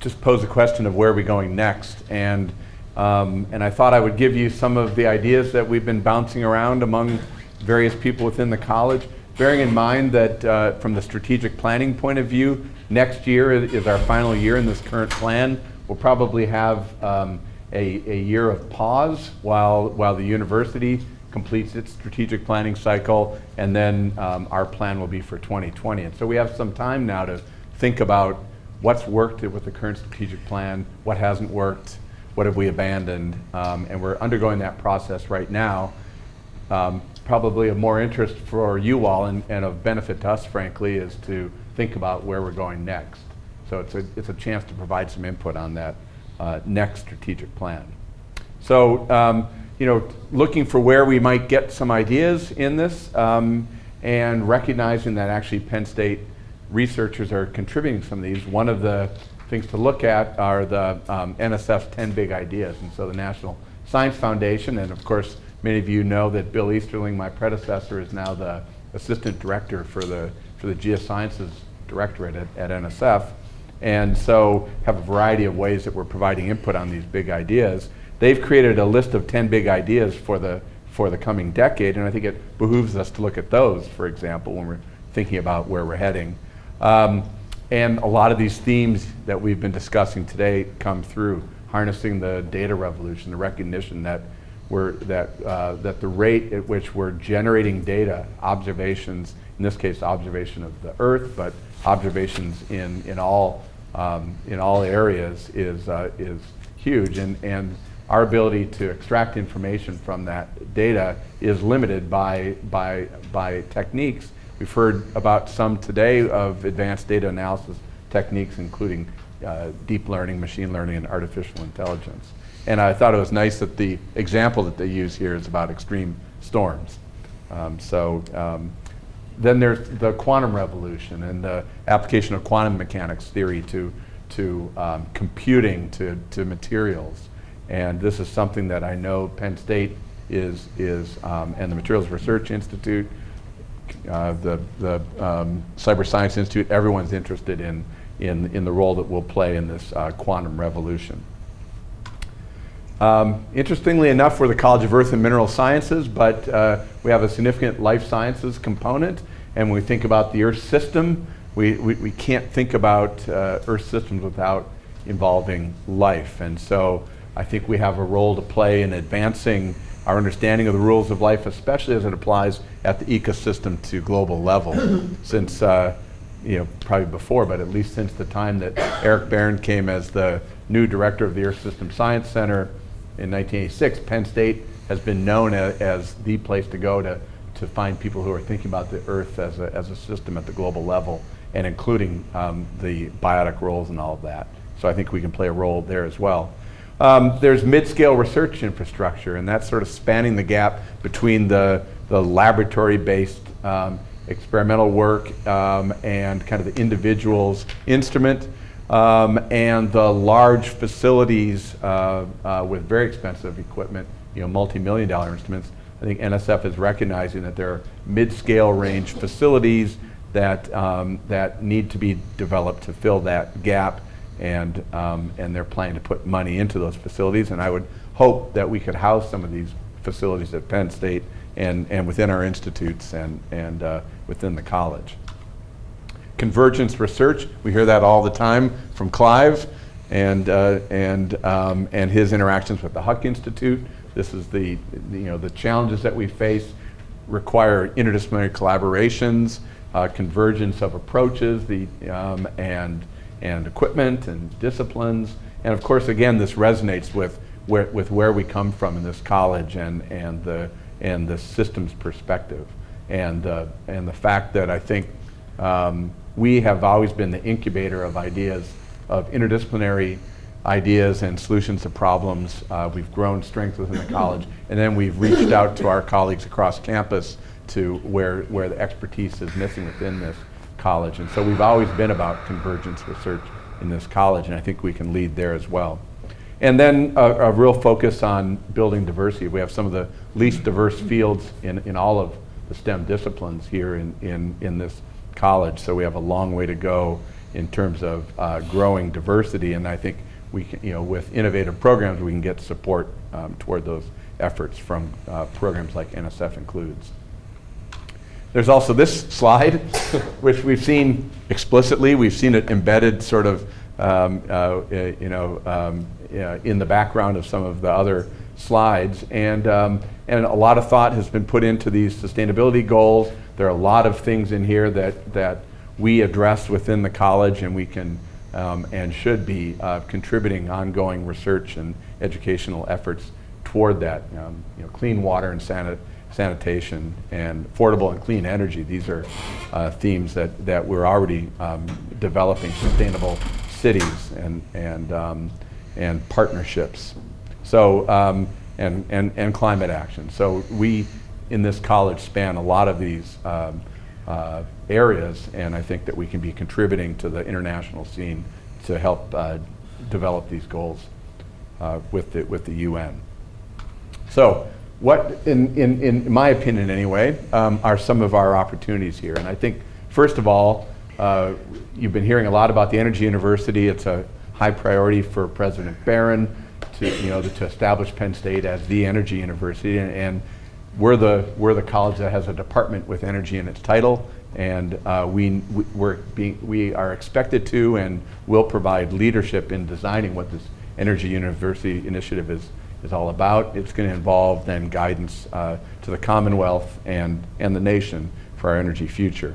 just pose a question of where are we going next. And I thought I would give you some of the ideas that we've been bouncing around among various people within the college, bearing in mind that from the strategic planning point of view, next year is our final year in this current plan. We'll probably have a year of pause while the university completes its strategic planning cycle, and then our plan will be for 2020. And so we have some time now to think about what's worked with the current strategic plan, what hasn't worked, what have we abandoned, and we're undergoing that process right now. Probably of more interest for you all and of benefit to us, frankly, is to think about where we're going next. So it's a chance to provide some input on that next strategic plan. So, looking for where we might get some ideas in this, and recognizing that actually Penn State researchers are contributing some of these. One of the things to look at are the NSF 10 Big Ideas, and so the National Science Foundation, and of course, many of you know that Bill Easterling, my predecessor, is now the assistant director for the Geosciences Directorate at NSF, and so have a variety of ways that we're providing input on these big ideas. They've created a list of 10 big ideas for the coming decade, and I think it behooves us to look at those, for example, when we're thinking about where we're heading. And a lot of these themes that we've been discussing today come through, harnessing the data revolution, the recognition that that the rate at which we're generating data, observations, in this case observation of the Earth, but observations in all areas is huge, and our ability to extract information from that data is limited by techniques. We've heard about some today of advanced data analysis techniques, including deep learning, machine learning, and artificial intelligence. And I thought it was nice that the example that they use here is about extreme storms. Then there's the quantum revolution and the application of quantum mechanics theory to computing, to materials. And this is something that I know Penn State is and the Materials Research Institute, the Cyber Science Institute, everyone's interested in the role that we'll play in this quantum revolution. Interestingly enough, we're the College of Earth and Mineral Sciences, but we have a significant life sciences component. And when we think about the Earth system, we can't think about Earth systems without involving life. And so I think we have a role to play in advancing our understanding of the rules of life, especially as it applies at the ecosystem to global level. Since, probably before, but at least since the time that Eric Barron came as the new director of the Earth System Science Center in 1986, Penn State has been known as the place to go to find people who are thinking about the Earth as a system at the global level, and including the biotic roles and all of that. So I think we can play a role there as well. There's mid-scale research infrastructure, and that's sort of spanning the gap between the laboratory-based experimental work and kind of the individual's instrument and the large facilities with very expensive equipment, multi-million-dollar instruments. I think NSF is recognizing that there are mid-scale range facilities that need to be developed to fill that gap, and they're planning to put money into those facilities. And I would hope that we could house some of these facilities at Penn State and within our institutes and within the college. Convergence research, we hear that all the time from Clive and his interactions with the Huck Institute. This is the challenges that we face require interdisciplinary collaborations, convergence of approaches, and equipment and disciplines, and of course, again, this resonates with where we come from in this college and the systems perspective, and the fact that I think we have always been the incubator of ideas, of interdisciplinary ideas and solutions to problems. We've grown strength within the college, and then we've reached out to our colleagues across campus to where the expertise is missing within this college. And so we've always been about convergence research in this college, and I think we can lead there as well. And then a real focus on building diversity. We have some of the least diverse fields in all of the STEM disciplines here in this college, so we have a long way to go in terms of growing diversity, and I think we can, with innovative programs, we can get support toward those efforts from programs like NSF includes. There's also this slide, which we've seen explicitly. We've seen it embedded sort of in the background of some of the other slides. And a lot of thought has been put into these sustainability goals. There are a lot of things in here that we address within the college, and we can and should be contributing ongoing research and educational efforts toward that. Clean water and sanitation and affordable and clean energy. These are themes that we're already developing. Sustainable cities and partnerships. So and climate action. So we in this college span a lot of these areas, and I think that we can be contributing to the international scene to help develop these goals with the UN. So what, in my opinion anyway, are some of our opportunities here? And I think, first of all, you've been hearing a lot about the Energy University. It's a high priority for President Barron to establish Penn State as the Energy University, and we're the college that has a department with energy in its title, and we are expected to and will provide leadership in designing what this Energy University initiative is all about. It's going to involve then guidance to the Commonwealth and the nation for our energy future.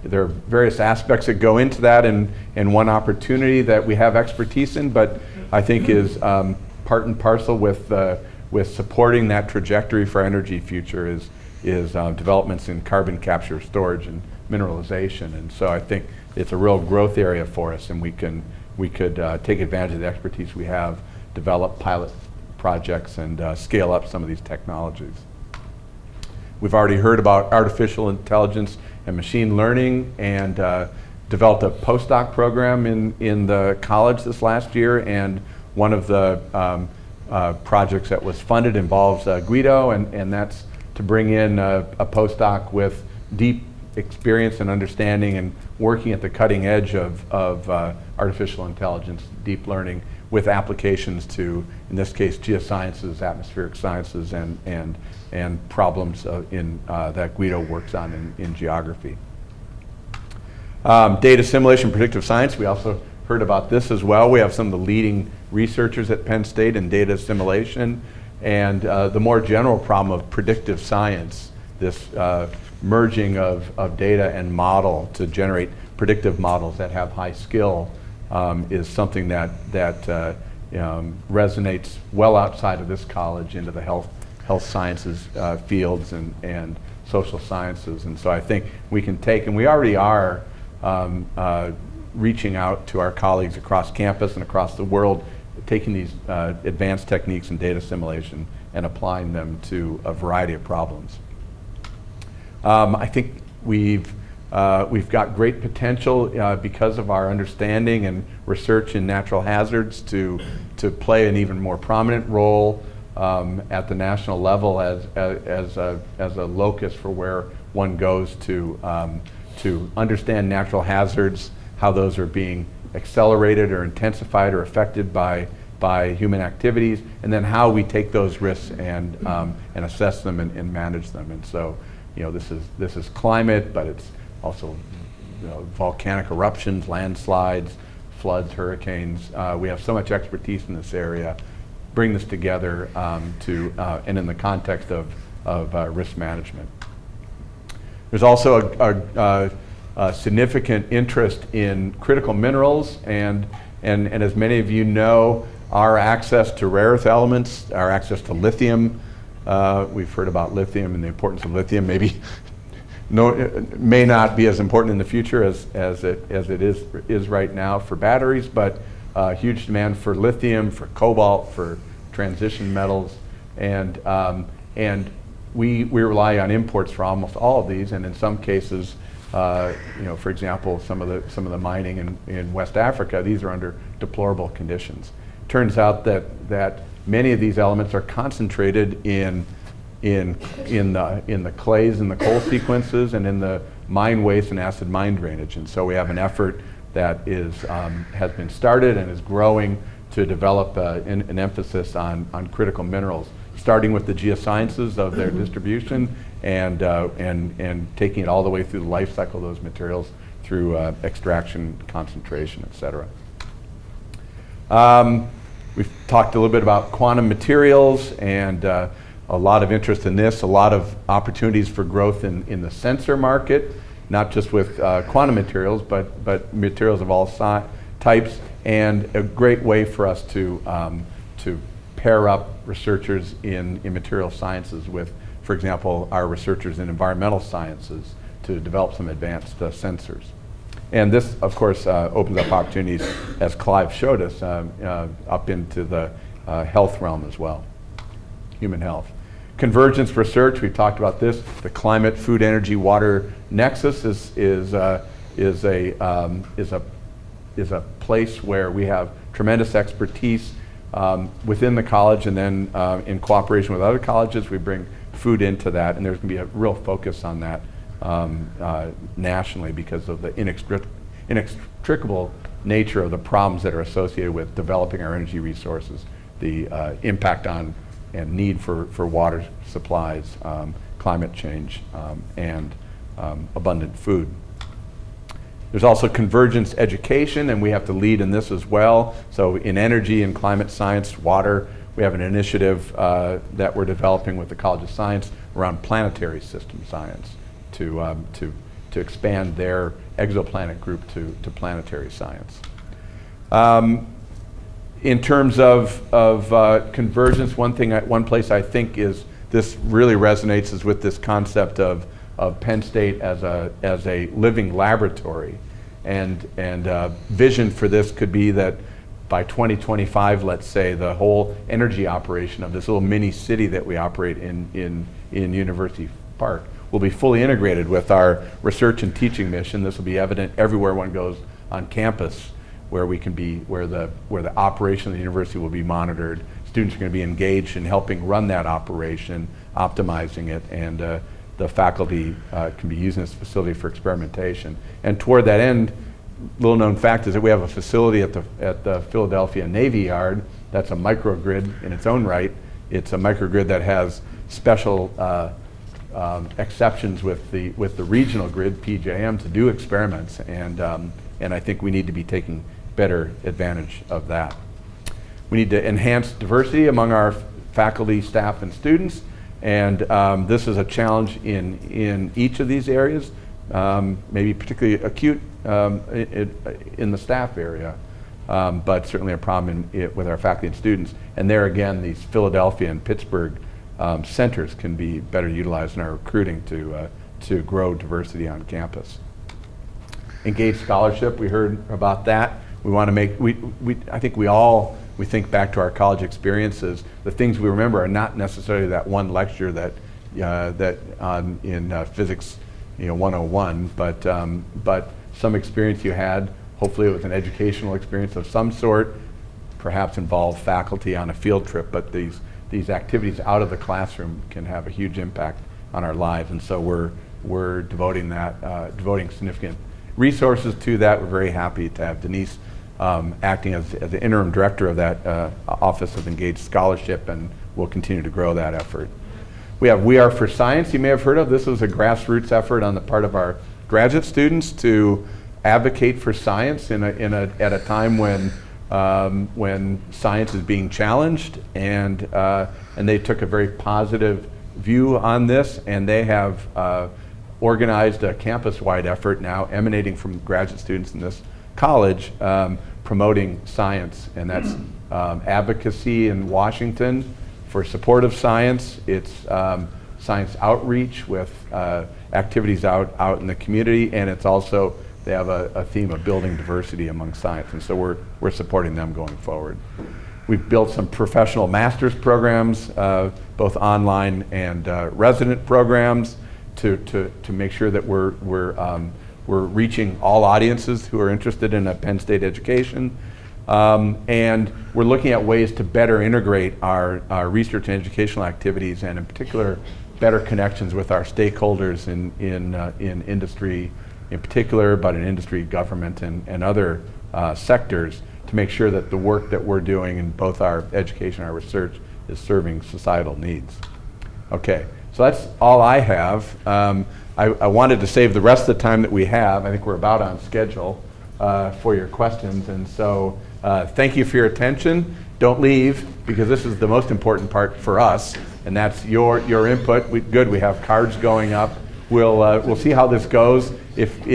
There are various aspects that go into that, and one opportunity that we have expertise in, but I think is part and parcel with supporting that trajectory for our energy future is developments in carbon capture, storage, and mineralization. And so I think it's a real growth area for us, and we could take advantage of the expertise we have, develop pilot projects, and scale up some of these technologies. We've already heard about artificial intelligence and machine learning, and developed a postdoc program in the college this last year, and one of the projects that was funded involves Guido, and that's to bring in a postdoc with deep experience and understanding and working at the cutting edge of artificial intelligence, deep learning, with applications to, in this case, geosciences, atmospheric sciences, and problems that Guido works on in geography. Data simulation, predictive science, we also heard about this as well. We have some of the leading researchers at Penn State in data assimilation, and the more general problem of predictive science, this merging of data and model to generate predictive models that have high skill, is something that resonates well outside of this college into the health sciences fields and social sciences. And so I think we can take, and we already are, reaching out to our colleagues across campus and across the world, taking these advanced techniques in data assimilation and applying them to a variety of problems. I think we've got great potential because of our understanding and research in natural hazards to play an even more prominent role at the national level as a locus for where one goes to understand natural hazards, how those are being accelerated or intensified or affected by human activities, and then how we take those risks and assess them and manage them. And so, this is climate, but it's also volcanic eruptions, landslides, floods, hurricanes. We have so much expertise in this area. Bring this together and in the context of risk management. There's also a significant interest in critical minerals, and as many of you know, our access to rare earth elements, our access to lithium. We've heard about lithium and the importance of lithium. Maybe it may not be as important in the future as it is right now for batteries, but huge demand for lithium, for cobalt, for transition metals, and we rely on imports for almost all of these, and in some cases, for example, some of the mining in West Africa, these are under deplorable conditions. Turns out that many of these elements are concentrated in the clays and the coal sequences and in the mine waste and acid mine drainage. And so we have an effort that has been started and is growing to develop an emphasis on critical minerals, starting with the geosciences of their distribution and taking it all the way through the life cycle of those materials through extraction, concentration, et cetera. We've talked a little bit about quantum materials and a lot of interest in this, a lot of opportunities for growth in the sensor market, not just with quantum materials, but materials of all types, and a great way for us to pair up researchers in material sciences with, for example, our researchers in environmental sciences to develop some advanced sensors. And this, of course, opens up opportunities, as Clive showed us, up into the health realm as well, human health. Convergence research, we've talked about this. The climate, food, energy, water nexus is a place where we have tremendous expertise within the college, and then in cooperation with other colleges, we bring food into that, and there's going to be a real focus on that nationally because of the inextricable nature of the problems that are associated with developing our energy resources, the impact on and need for water supplies, climate change, and abundant food. There's also convergence education, and we have to lead in this as well. So in energy and climate science, water, we have an initiative that we're developing with the College of Science around planetary system science to expand their exoplanet group to planetary science. In terms of convergence, one place I think is this really resonates is with this concept of Penn State as a living laboratory, and vision for this could be that by 2025, let's say, the whole energy operation of this little mini city that we operate in University Park will be fully integrated with our research and teaching mission. This will be evident everywhere one goes on campus, where the operation of the university will be monitored. Students are going to be engaged in helping run that operation, optimizing it, and the faculty can be using this facility for experimentation. And toward that end, little known fact is that we have a facility at the Philadelphia Navy Yard that's a microgrid in its own right. It's a microgrid that has special exceptions with the regional grid, PJM, to do experiments, and I think we need to be taking better advantage of that. We need to enhance diversity among our faculty, staff, and students, and this is a challenge in each of these areas, maybe particularly acute in the staff area, but certainly a problem with our faculty and students. And there again, these Philadelphia and Pittsburgh centers can be better utilized in our recruiting to grow diversity on campus. Engaged scholarship, we heard about that. We want to make, I think we think back to our college experiences. The things we remember are not necessarily that one lecture in physics 101, but some experience you had. Hopefully it was an educational experience of some sort, perhaps involved faculty on a field trip, but these activities out of the classroom can have a huge impact on our lives, and so we're devoting significant resources to that. We're very happy to have Denise acting as the interim director of that Office of Engaged Scholarship, and we'll continue to grow that effort. We have We Are for Science, you may have heard of. This was a grassroots effort on the part of our graduate students to advocate for science at a time when science is being challenged, and they took a very positive view on this, and they have organized a campus-wide effort now emanating from graduate students in this college promoting science, and that's advocacy in Washington for support of science. It's science outreach with activities out in the community, and it's also, they have a theme of building diversity among science, and so we're supporting them going forward. We've built some professional master's programs, both online and resident programs, to make sure that we're reaching all audiences who are interested in a Penn State education. And we're looking at ways to better integrate our research and educational activities, and in particular, better connections with our stakeholders in industry in particular, but in industry, government, and other sectors, to make sure that the work that we're doing in both our education and our research is serving societal needs. Okay, so that's all I have. I wanted to save the rest of the time that we have. I think we're about on schedule for your questions, and so thank you for your attention, don't leave, because this is the most important part for us, and that's your input. We have cards going up. We'll see how this goes. If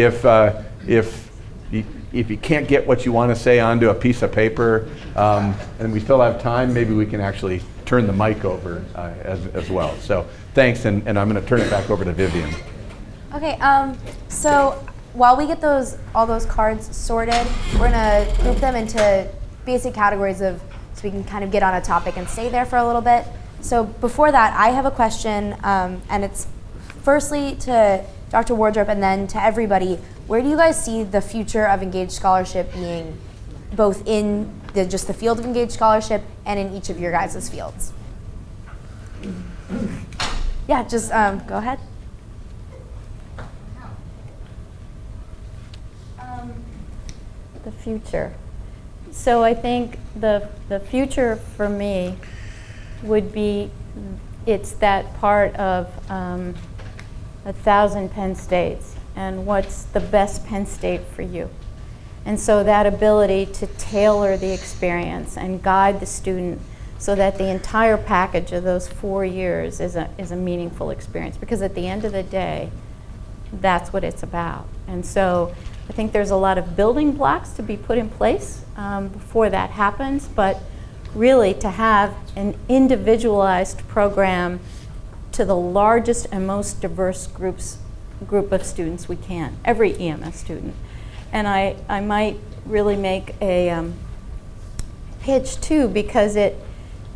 you can't get what you want to say onto a piece of paper, and we still have time, maybe we can actually turn the mic over as well. So thanks, and I'm going to turn it back over to Vivian. Okay, so while we get all those cards sorted, we're gonna group them into basic categories so we can kind of get on a topic and stay there for a little bit. So before that, I have a question, and it's firstly to Dr. Wardrop and then to everybody. Where do you guys see the future of engaged scholarship being, both in just the field of engaged scholarship and in each of your guys' fields? Yeah, just go ahead. The future. So I think the future for me would be, it's that part of 1,000 Penn States, and what's the best Penn State for you. And so that ability to tailor the experience and guide the student so that the entire package of those 4 years is a meaningful experience, because at the end of the day, that's what it's about. And so I think there's a lot of building blocks to be put in place before that happens, but really to have an individualized program to the largest and most diverse group of students we can, every EMS student. And I might really make a pitch too, because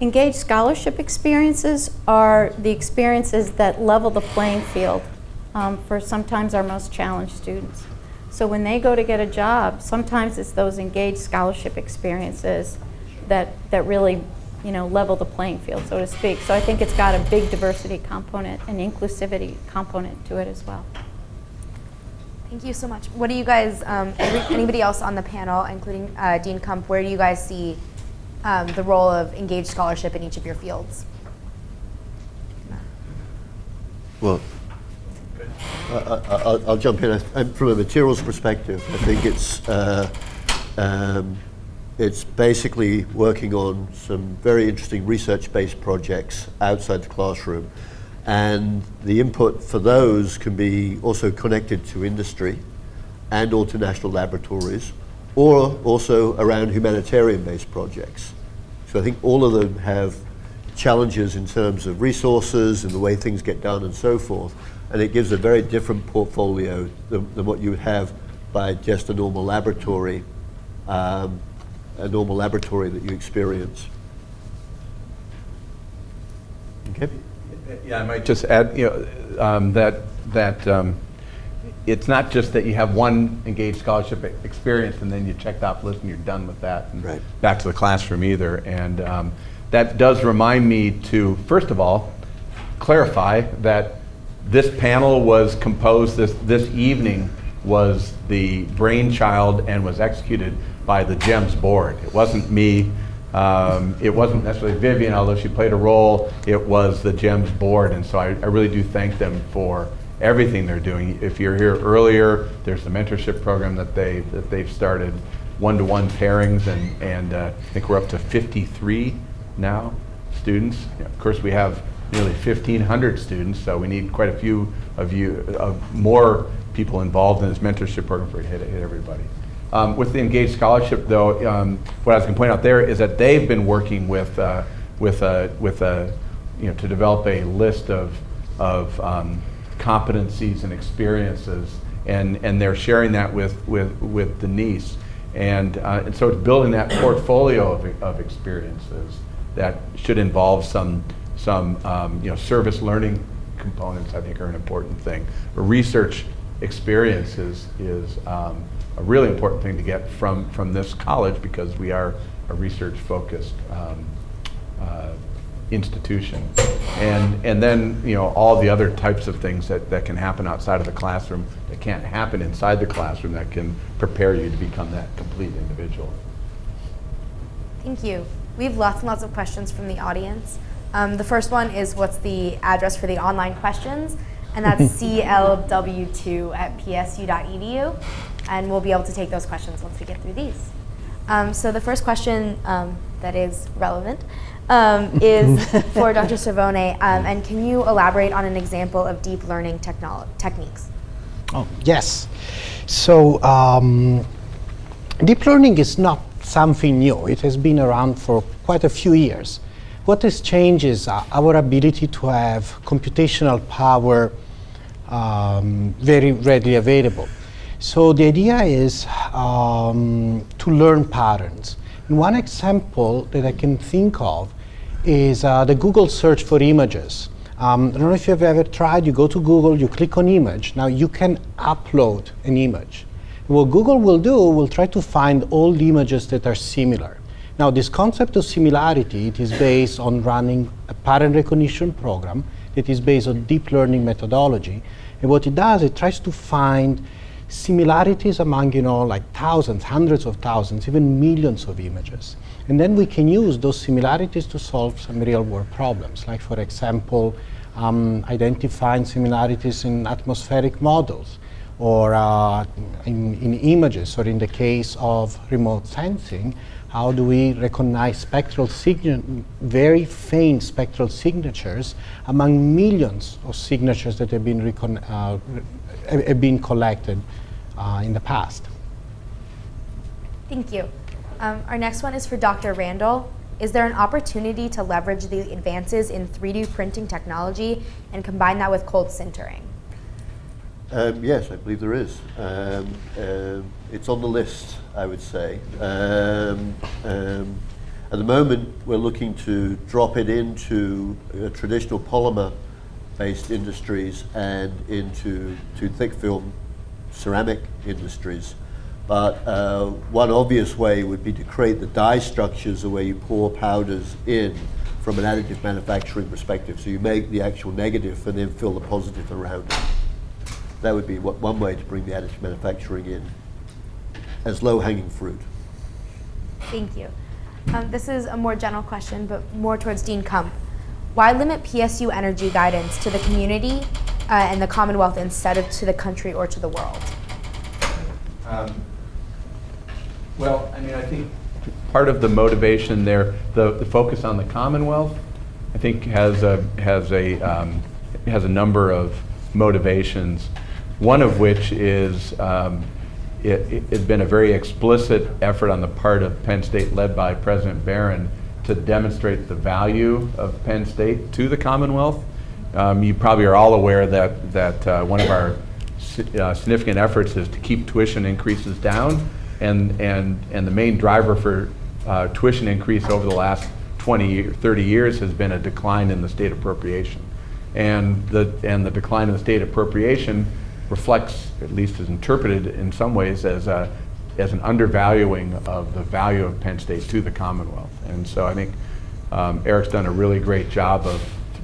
engaged scholarship experiences are the experiences that level the playing field for sometimes our most challenged students. So when they go to get a job, sometimes it's those engaged scholarship experiences that really, level the playing field, so to speak. So I think it's got a big diversity component and inclusivity component to it as well. Thank you so much. What do you guys, anybody else on the panel, including Dean Kump, where do you guys see the role of engaged scholarship in each of your fields? Well, I'll jump in. From a materials perspective, I think it's basically working on some very interesting research-based projects outside the classroom, and the input for those can be also connected to industry and or to national laboratories, or also around humanitarian-based projects. So I think all of them have challenges in terms of resources and the way things get done and so forth. And it gives a very different portfolio than what you would have by just a normal laboratory that you experience. Okay. Yeah, I might just add, that it's not just that you have one engaged scholarship experience and then you check off list and you're done with that and right. back to the classroom either. And that does remind me to, first of all, clarify that this panel was composed, this evening was the brainchild and was executed by the GEMS board. It wasn't me, it wasn't necessarily Vivian, although she played a role, it was the GEMS board, and so I really do thank them for everything they're doing. If you're here earlier, there's the mentorship program that they've started, one-to-one pairings, and I think we're up to 53 now students. Of course, we have nearly 1,500 students, so we need quite a few more people involved in this mentorship program for it to hit everybody. With the engaged scholarship, though, what I was going to point out there is that they've been working to develop a list of competencies and experiences, and they're sharing that with Denise, and so it's building that portfolio of experiences that should involve some service learning components. I think are an important thing. A research experience is a really important thing to get from this college, because we are a research-focused institution. And then all the other types of things that can happen outside of the classroom that can't happen inside the classroom that can prepare you to become that complete individual. Thank you. We have lots and lots of questions from the audience. The first one is, what's the address for the online questions? And that's clw2@psu.edu. And we'll be able to take those questions once we get through these. So the first question that is relevant is for Dr. Cervone, and can you elaborate on an example of deep learning techniques? Oh, yes. So deep learning is not something new. It has been around for quite a few years. What has changed is our ability to have computational power very readily available. So the idea is to learn patterns. And one example that I can think of is the Google search for images. I don't know if you've ever tried, you go to Google, you click on image. Now you can upload an image. What Google will do, will try to find all the images that are similar. Now this concept of similarity, it is based on running a pattern recognition program that is based on deep learning methodology. And what it does, it tries to find similarities among, like thousands, hundreds of thousands, even millions of images. And then we can use those similarities to solve some real world problems, like for example, identifying similarities in atmospheric models, or in images, or in the case of remote sensing, how do we recognize very faint spectral signatures among millions of signatures that have been collected in the past? Thank you. Our next one is for Dr. Randall. Is there an opportunity to leverage the advances in 3D printing technology and combine that with cold sintering? Yes, I believe there is. It's on the list, I would say. At the moment, we're looking to drop it into traditional polymer-based industries and into thick film ceramic industries. But one obvious way would be to create the die structures the way you pour powders in from an additive manufacturing perspective. So you make the actual negative and then fill the positive around it. That would be one way to bring the additive manufacturing in as low-hanging fruit. Thank you. This is a more general question, but more towards Dean Kump. Why limit PSU energy guidance to the community and the Commonwealth instead of to the country or to the world? Well, I mean, I think part of the motivation there, the focus on the Commonwealth, I think has a number of motivations. One of which is it's been a very explicit effort on the part of Penn State, led by President Barron, to demonstrate the value of Penn State to the Commonwealth. You probably are all aware that one of our significant efforts is to keep tuition increases down, and the main driver for tuition increase over the last 20 or 30 years has been a decline in the state appropriation. And the decline in the state appropriation reflects, at least is interpreted in some ways, as an undervaluing of the value of Penn State to the Commonwealth. And so I think Eric's done a really great job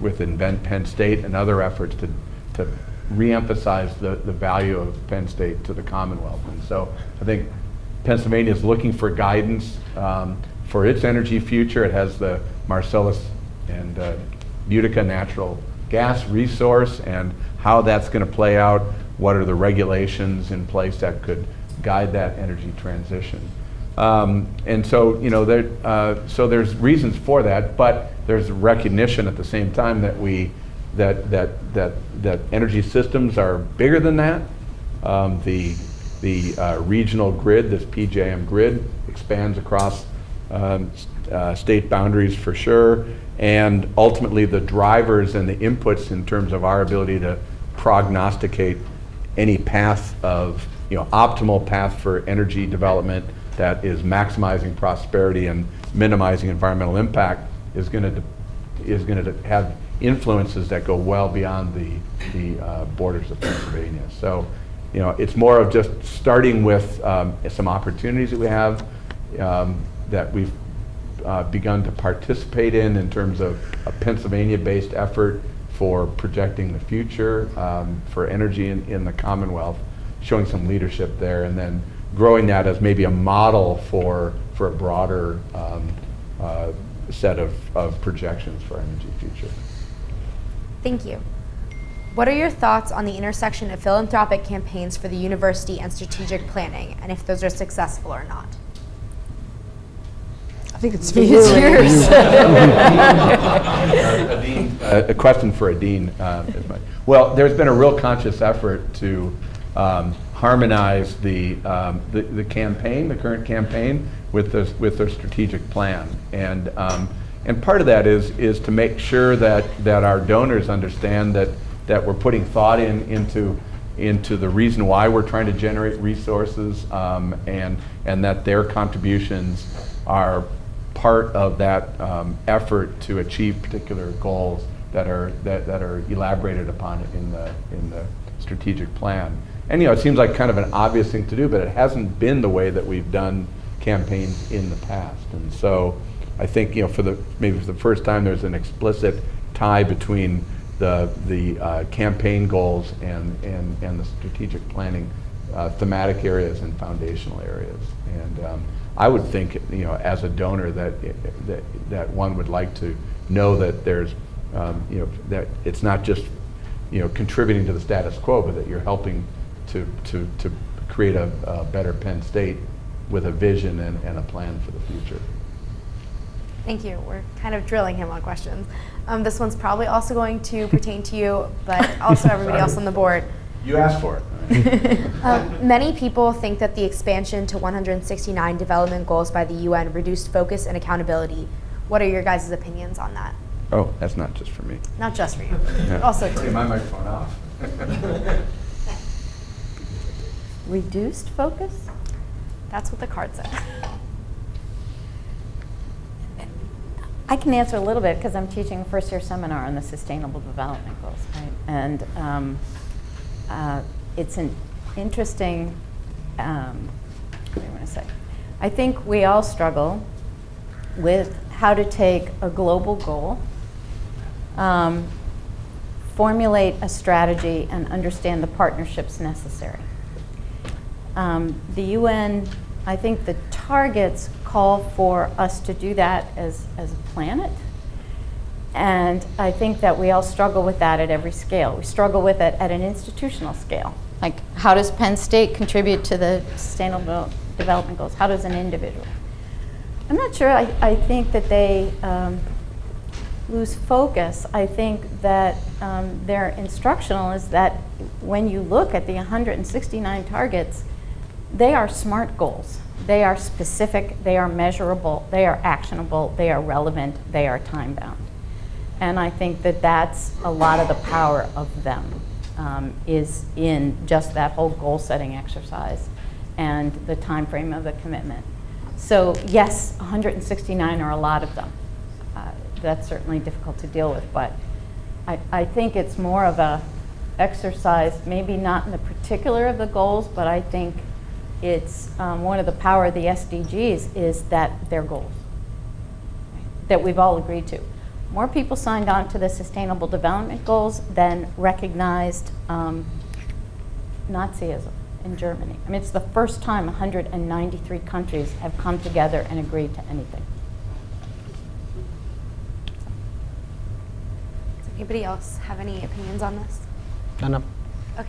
with Invent Penn State and other efforts to reemphasize the value of Penn State to the Commonwealth. And so I think Pennsylvania is looking for guidance for its energy future. It has the Marcellus and Utica natural gas resource, and how that's going to play out. What are the regulations in place that could guide that energy transition? And so, so there's reasons for that, but there's recognition at the same time that that energy systems are bigger than that. The regional grid, this PJM grid, expands across state boundaries for sure. And ultimately the drivers and the inputs in terms of our ability to prognosticate any path of, optimal path for energy development that is maximizing prosperity and minimizing environmental impact is going to have influences that go well beyond the borders of Pennsylvania. So, it's more of just starting with some opportunities that we have that we've begun to participate in terms of a Pennsylvania-based effort for projecting the future for energy in the Commonwealth, showing some leadership there, and then growing that as maybe a model for a broader set of projections for energy future. Thank you. What are your thoughts on the intersection of philanthropic campaigns for the university and strategic planning, and if those are successful or not? think it's for you. A question for Adine. Well, there's been a real conscious effort to harmonize the campaign, the current campaign, with their strategic plan, and part of that is to make sure that our donors understand that we're putting thought into the reason why we're trying to generate resources, and that their contributions are part of that effort to achieve particular goals that are elaborated upon in the strategic plan. And it seems like kind of an obvious thing to do, but it hasn't been the way that we've done campaigns in the past. And so I think maybe for the first time there's an explicit tie between the campaign goals and the strategic planning thematic areas and foundational areas. And I would think, as a donor, that one would like to know that there's, that it's not just, contributing to the status quo, but that you're helping to create a better Penn State with a vision and a plan for the future. Thank you. We're kind of drilling him on questions. This one's probably also going to pertain to you, but also everybody else on the board. You asked for it. Many people think that the expansion to 169 development goals by the UN reduced focus and accountability. What are your guys' opinions on that? Oh, that's not just for me. Not just for you, Yeah. also Turning too. my microphone off. Reduced focus? That's what the card said. I can answer a little bit because I'm teaching a first-year seminar on the Sustainable Development Goals, right? And it's an interesting, what do I want to say? I think we all struggle with how to take a global goal, formulate a strategy, and understand the partnerships necessary. The UN, I think the targets call for us to do that as a planet. And I think that we all struggle with that at every scale. We struggle with it at an institutional scale. Like, how does Penn State contribute to the Sustainable Development Goals? How does an individual? I'm not sure I think that they lose focus. I think that their instructional is that when you look at the 169 targets, they are SMART goals. They are specific, they are measurable, they are actionable, they are relevant, they are time-bound. And I think that that's a lot of the power of them, is in just that whole goal-setting exercise and the time frame of the commitment. So yes, 169 are a lot of them. That's certainly difficult to deal with, but I think it's more of a exercise, maybe not in the particular of the goals, but I think it's one of the power of the SDGs is that they're goals that we've all agreed to. More people signed on to the Sustainable Development Goals than recognized Nazism in Germany. I mean, it's the first time 193 countries have come together and agreed to anything. Does anybody else have any opinions on this? No. Okay.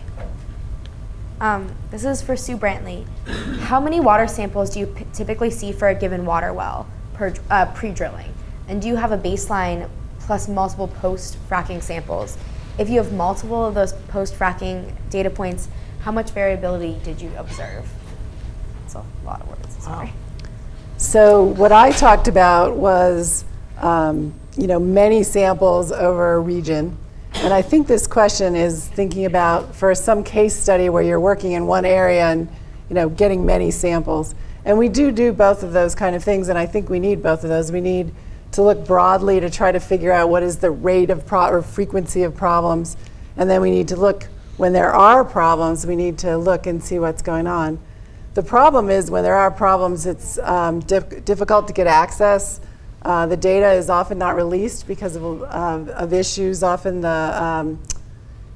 This is for Sue Brantley. How many water samples do you typically see for a given water well pre-drilling? And do you have a baseline plus multiple post-fracking samples? If you have multiple of those post-fracking data points, how much variability did you observe? That's a lot of words, sorry. So what I talked about was, many samples over a region. And I think this question is thinking about for some case study where you're working in one area and getting many samples. And we do both of those kind of things, and I think we need both of those. We need to look broadly to try to figure out what is the rate of or frequency of problems. And then we need to look, when there are problems, we need to look and see what's going on. The problem is when there are problems, it's difficult to get access. The data is often not released because of issues. Often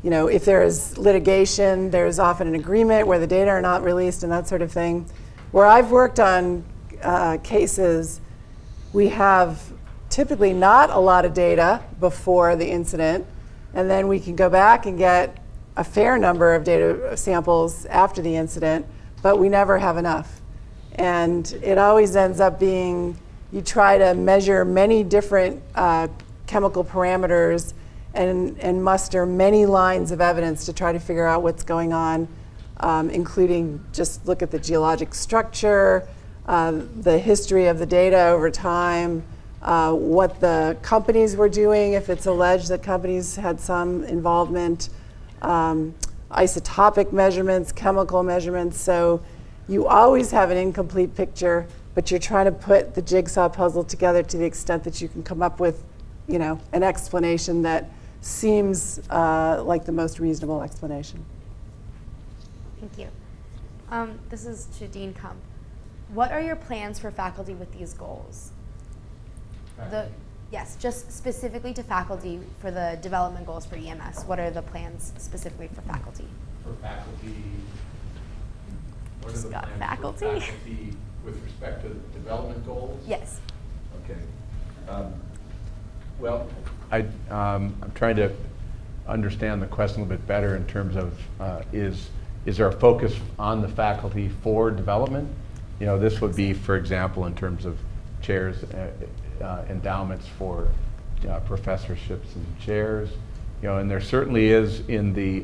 if there is litigation, there's often an agreement where the data are not released and that sort of thing. Where I've worked on cases, we have typically not a lot of data before the incident, and then we can go back and get a fair number of data samples after the incident, but we never have enough. And it always ends up being you try to measure many different chemical parameters and muster many lines of evidence to try to figure out what's going on, including just look at the geologic structure, the history of the data over time, what the companies were doing, if it's alleged that companies had some involvement, isotopic measurements, chemical measurements. So you always have an incomplete picture, but you're trying to put the jigsaw puzzle together to the extent that you can come up with, you know, an explanation that seems like the most reasonable explanation. Thank you. This is to Dean Kump. What are your plans for faculty with these goals? Yes, just specifically to faculty for the development goals for EMS. What are the plans specifically for faculty? For faculty, what Just are the got plans faculty. for faculty with respect to development goals? Yes. Okay. Well, I'm trying to understand the question a little bit better in terms of is there a focus on the faculty for development? You know, this would be, for example, in terms of chairs, endowments for professorships and chairs. You know, and there certainly is in the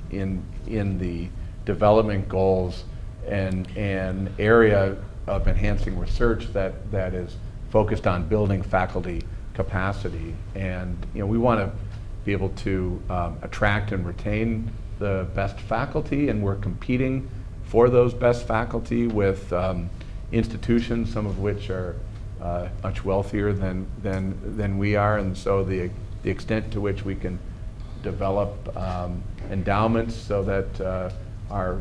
in the development goals and an area of enhancing research that is focused on building faculty capacity. And you know, we want to be able to attract and retain the best faculty, and we're competing for those best faculty with institutions, some of which are much wealthier than we are, and so the extent to which we can develop endowments so that our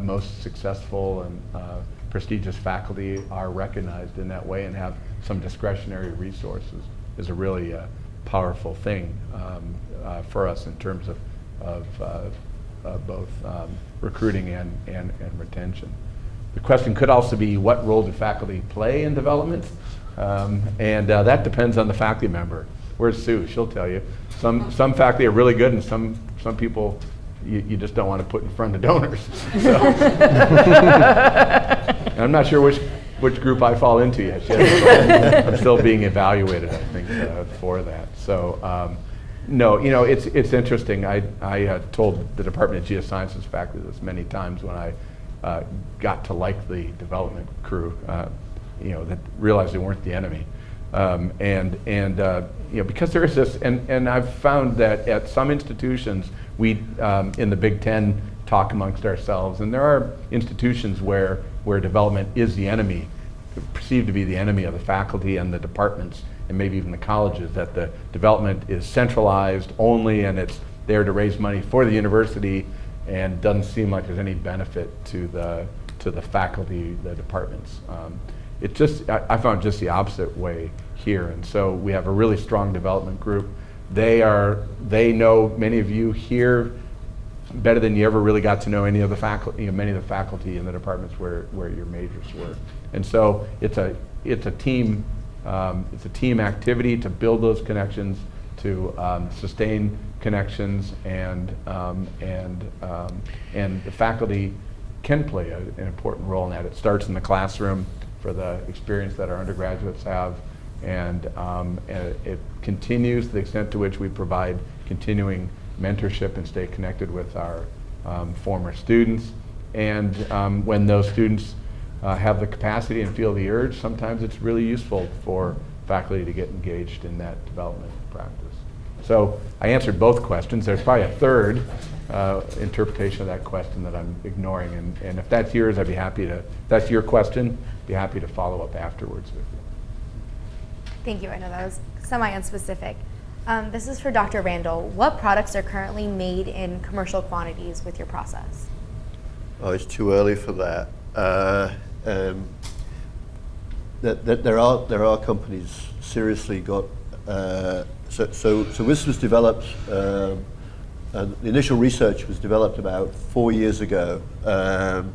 most successful and prestigious faculty are recognized in that way and have some discretionary resources is a really powerful thing for us in terms of both recruiting and retention. The question could also be, what role do faculty play in development? And that depends on the faculty member. Where's Sue? She'll tell you. Some faculty are really good, and some people you just don't want to put in front of donors. So. And I'm not sure which group I fall into yet. I'm still being evaluated, I think, for that. So no, you know, it's interesting. I told the Department of Geosciences faculty this many times when I got to like the development crew, you know, that realized they weren't the enemy. And you know, because there is this, and I've found that at some institutions, we in the Big Ten talk amongst ourselves, and there are institutions where development is the enemy, perceived to be the enemy of the faculty and the departments, and maybe even the colleges, that the development is centralized only and it's there to raise money for the university, and doesn't seem like there's any benefit to the faculty, the departments. It just, I found just the opposite way here, and so we have a really strong development group. They know many of you here better than you ever really got to know any of the faculty, you know, many of the faculty in the departments where your majors were, and so it's a team activity to build those connections, to sustain connections, and the faculty can play an important role in that. It starts in the classroom for the experience that our undergraduates have, and it continues to the extent to which we provide continuing mentorship and stay connected with our former students. And when those students have the capacity and feel the urge, sometimes it's really useful for faculty to get engaged in that development practice. So I answered both questions. There's probably a third interpretation of that question that I'm ignoring, and if that's yours, I'd be happy to, if that's your question, be happy to follow up afterwards with you. Thank you. I know that was semi-unspecific. This is for Dr. Randall. What products are currently made in commercial quantities with your process? Oh, it's too early for that. There are companies seriously got. So this was developed. The initial research was developed about 4 years ago, and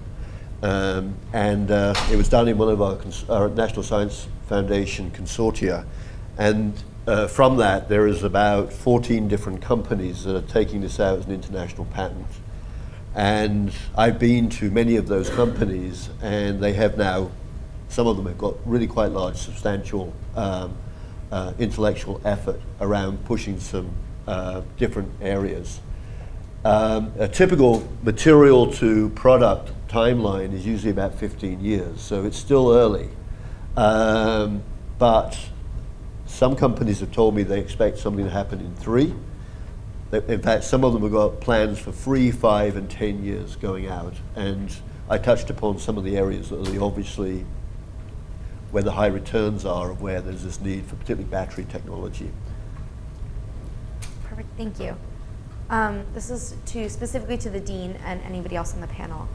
it was done in one of our National Science Foundation consortia, and from that there is about 14 different companies that are taking this out as an international patent. And I've been to many of those companies, and they have now some of them have got really quite large, substantial intellectual effort around pushing some different areas. A typical material to product timeline is usually about 15 years, so it's still early. But some companies have told me they expect something to happen in 3. In fact, some of them have got plans for 3, 5, and 10 years going out. And I touched upon some of the areas that are obviously where the high returns are and where there's this need for particularly battery technology. Perfect, thank you. This is specifically to the Dean and anybody else on the panel.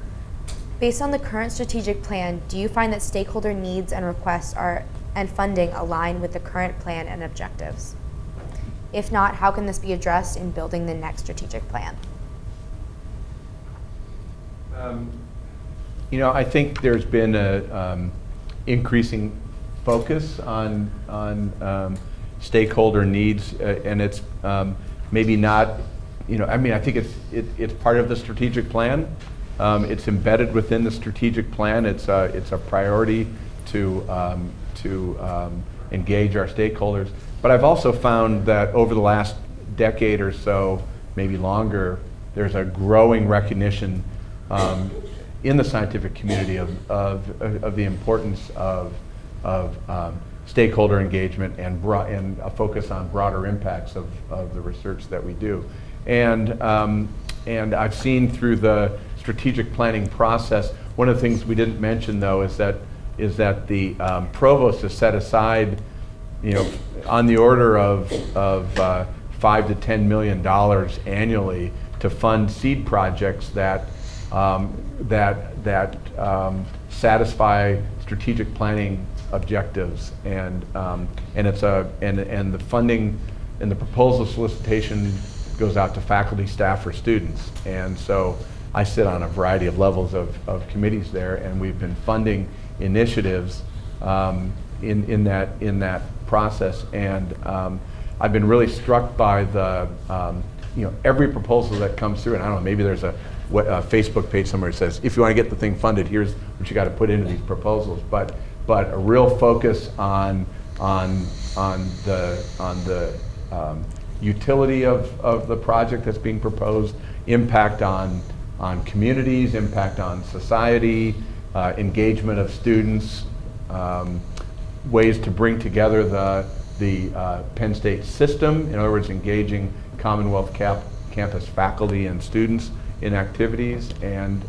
Based on the current strategic plan, do you find that stakeholder needs and requests and funding align with the current plan and objectives? If not, how can this be addressed in building the next strategic plan? I think there's been a increasing focus on stakeholder needs, and it's maybe not. I think it's part of the strategic plan. It's embedded within the strategic plan. It's a priority to engage our stakeholders. But I've also found that over the last decade or so, maybe longer, there's a growing recognition in the scientific community of the importance of stakeholder engagement and a focus on broader impacts of the research that we do. And I've seen through the strategic planning process, one of the things we didn't mention though is that the provost has set aside, on the order of $5 to $10 million annually to fund seed projects that satisfy strategic planning objectives, and the funding and the proposal solicitation goes out to faculty, staff, or students. And so I sit on a variety of levels of committees there, and we've been funding initiatives in that process. And I've been really struck by the every proposal that comes through, and I don't know, maybe there's a Facebook page somewhere that says, if you want to get the thing funded, here's what you got to put into these proposals. But a real focus on the utility of the project that's being proposed, impact on communities, impact on society, engagement of students, ways to bring together the Penn State system, in other words, engaging Commonwealth campus faculty and students in activities, and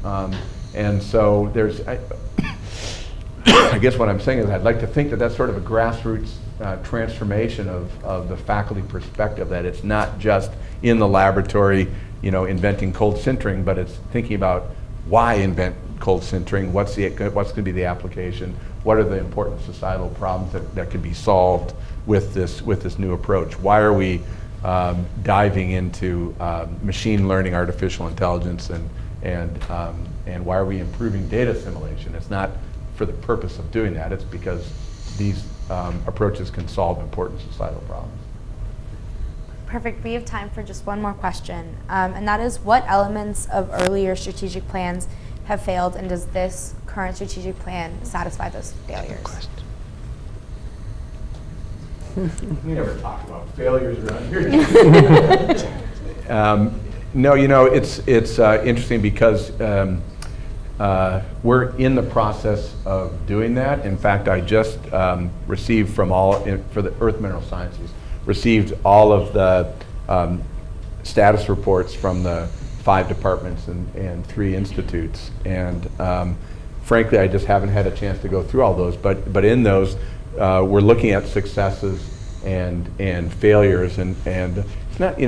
so there's, I guess what I'm saying is I'd like to think that that's sort of a grassroots transformation of the faculty perspective, that it's not just in the laboratory, inventing cold sintering, but it's thinking about why invent cold sintering, what's going to be the application, what are the important societal problems that could be solved with this new approach, why are we diving into machine learning, artificial intelligence, and why are we improving data assimilation? It's not for the purpose of doing that, it's because these approaches can solve important societal problems. Perfect. We have time for just one more question, and that is, what elements of earlier strategic plans have failed, and does this current strategic plan satisfy those failures? We never talk about failures around here. No, it's interesting because we're in the process of doing that. In fact, I just received for the Earth Mineral Sciences, received all of the status reports from the 5 departments and 3 institutes. And frankly, I just haven't had a chance to go through all those. But in those, we're looking at successes and failures. And it's not, I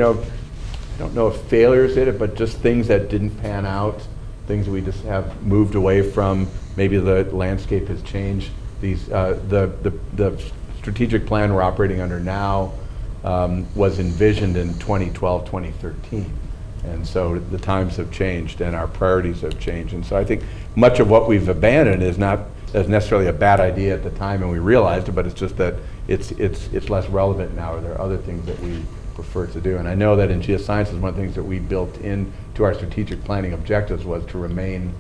don't know if failures did it, but just things that didn't pan out, things we just have moved away from. Maybe the landscape has changed. The strategic plan we're operating under now was envisioned in 2012, 2013. And so the times have changed and our priorities have changed. And so I think much of what we've abandoned is not as necessarily a bad idea at the time and we realized it, but it's just that it's less relevant now, or there are other things that we prefer to do. And I know that in geosciences, one of the things that we built into our strategic planning objectives was to remain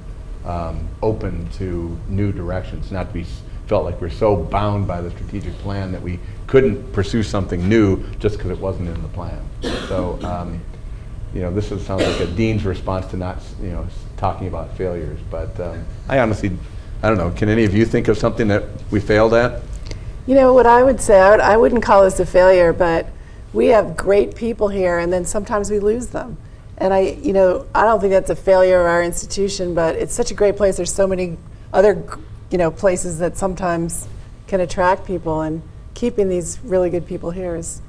open to new directions, not to be felt like we're so bound by the strategic plan that we couldn't pursue something new just because it wasn't in the plan. So, this sounds like a dean's response to not, talking about failures. But I honestly, I don't know. Can any of you think of something that we failed at? What I would say, I wouldn't call this a failure, but we have great people here, and then sometimes we lose them. And I don't think that's a failure of our institution, but it's such a great place. There's so many other, places that sometimes can attract people, and keeping these really good people here is,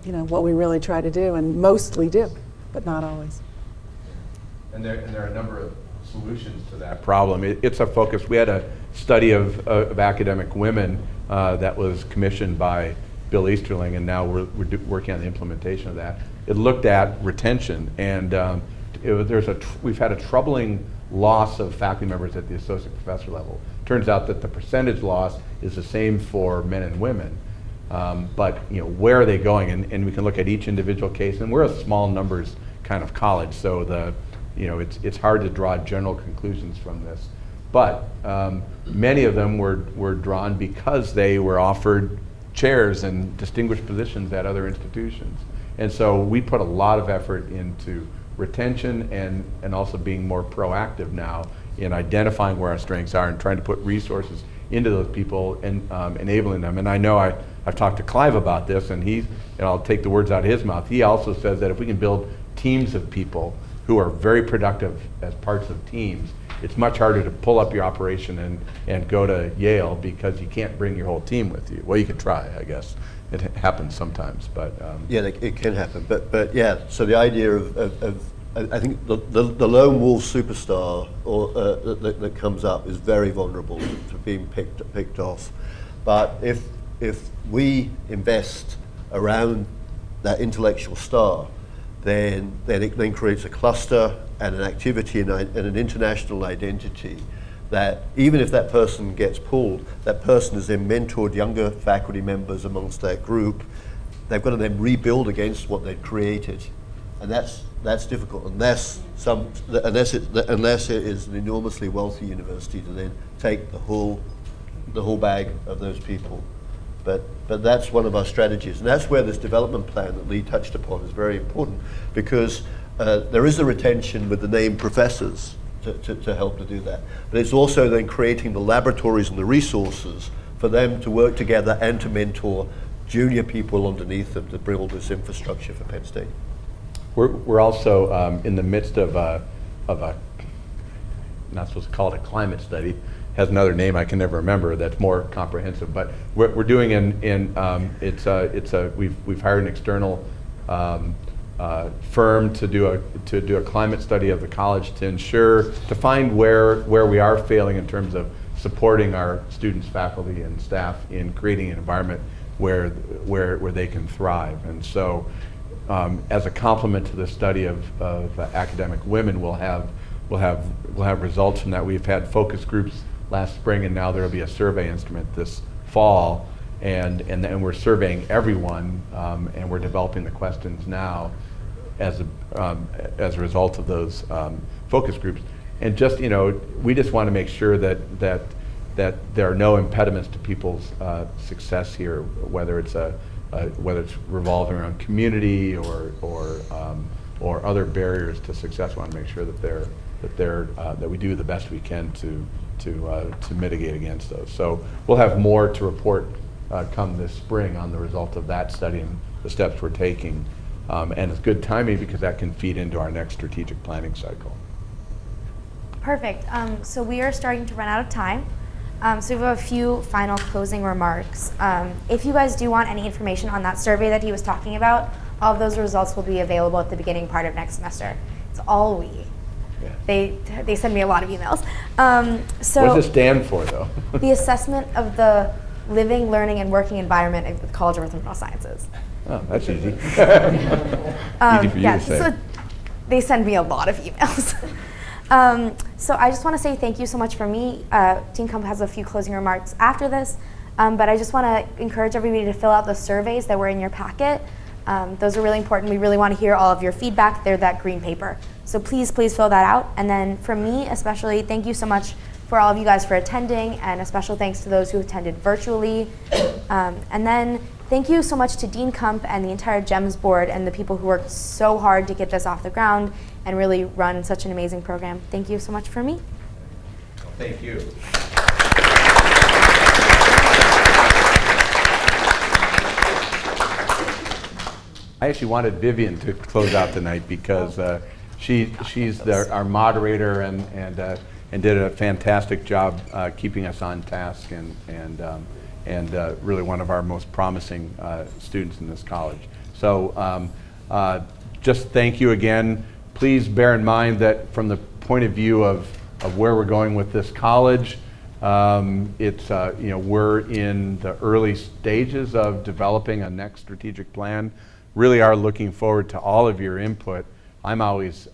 what we really try to do, and mostly do, but not always. And there are a number of solutions to that problem. It's a focus. We had a study of academic women that was commissioned by Bill Easterling, and now we're working on the implementation of that. It looked at retention, and we've had a troubling loss of faculty members at the associate professor level. Turns out that the percentage loss is the same for men and women, but where are they going? And we can look at each individual case, and we're a small numbers kind of college, so it's hard to draw general conclusions from this. But many of them were drawn because they were offered chairs and distinguished positions at other institutions. And so we put a lot of effort into retention and also being more proactive now in identifying where our strengths are and trying to put resources into those people and enabling them. And I know I've talked to Clive about this, and I'll take the words out of his mouth. He also says that if we can build teams of people who are very productive as parts of teams, it's much harder to pull up your operation and go to Yale because you can't bring your whole team with you. Well, you could try, I guess. It happens sometimes, but yeah, it can happen. But yeah, so the idea of I think the lone wolf superstar that comes up is very vulnerable to being picked off. But if we invest around that intellectual star, then it creates a cluster and an activity and an international identity that even if that person gets pulled, that person has then mentored younger faculty members amongst that group. They've got to then rebuild against what they've created, and that's difficult unless it is an enormously wealthy university to then take the whole bag of those people. But that's one of our strategies, and that's where this development plan that Lee touched upon is very important, because there is a retention with the named professors to help to do that. But it's also then creating the laboratories and the resources for them to work together and to mentor junior people underneath them to build this infrastructure for Penn State. We're also in the midst of a not supposed to call it a climate study, has another name I can never remember that's more comprehensive, but we're doing we've hired an external firm to do a climate study of the college to find where we are failing in terms of supporting our students, faculty, and staff in creating an environment where they can thrive. And so, as a complement to the study of academic women, we'll have results from that. We've had focus groups last spring, and now there will be a survey instrument this fall, and we're surveying everyone, and we're developing the questions now as a result of those focus groups. And just we just want to make sure that there are no impediments to people's success here, whether it's revolving around community or other barriers to success. We want to make sure that we do the best we can to mitigate against those. So we'll have more to report come this spring on the result of that study and the steps we're taking. And it's good timing because that can feed into our next strategic planning cycle. Perfect. So we are starting to run out of time. So we have a few final closing remarks. If you guys do want any information on that survey that he was talking about, all of those results will be available at the beginning part of next semester. It's all we. Yeah. They send me a lot of emails. So what does it stand for, though? The assessment of the living, learning, and working environment at the College of Earth and Mineral Sciences. Oh, that's easy. Easy for you to say. So they send me a lot of emails. So I just want to say thank you so much for me. Dean Kump has a few closing remarks after this, but I just want to encourage everybody to fill out the surveys that were in your packet. Those are really important. We really want to hear all of your feedback. They're that green paper. So please fill that out. And then for me especially, thank you so much for all of you guys for attending, and a special thanks to those who attended virtually. And then thank you so much to Dean Kump and the entire GEMS board and the people who worked so hard to get this off the ground and really run such an amazing program. Thank you so much for me. Thank you. I actually wanted Vivian to close out tonight because she's our moderator and did a fantastic job keeping us on task and really one of our most promising students in this college. So just thank you again. Please bear in mind that from the point of view of where we're going with this college, it's we're in the early stages of developing a next strategic plan. Really are looking forward to all of your input. I'm always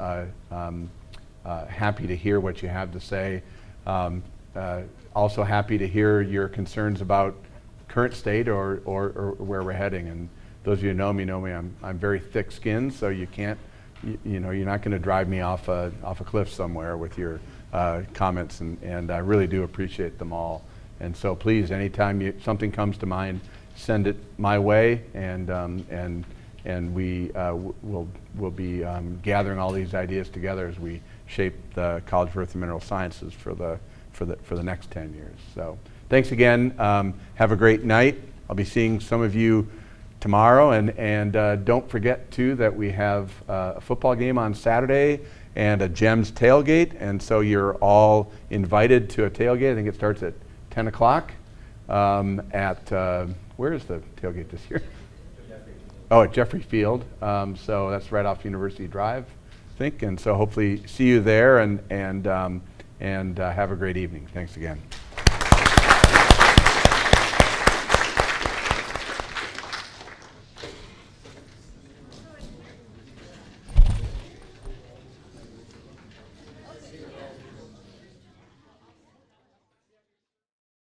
happy to hear what you have to say. Also happy to hear your concerns about current state or where we're heading. And those of you who know me, I'm very thick-skinned, so you can't, you're not going to drive me off a cliff somewhere with your comments, and I really do appreciate them all. And so please, anytime something comes to mind, send it my way, and we will be gathering all these ideas together as we shape the College of Earth and Mineral Sciences for the next 10 years. So thanks again. Have a great night. I'll be seeing some of you tomorrow, and don't forget too that we have a football game on Saturday and a GEMS tailgate, and so you're all invited to a tailgate. I think it starts at 10 o'clock where is the tailgate this year? At Jeffrey Field. So that's right off University Drive, I think. And so hopefully see you there, and have a great evening. Thanks again.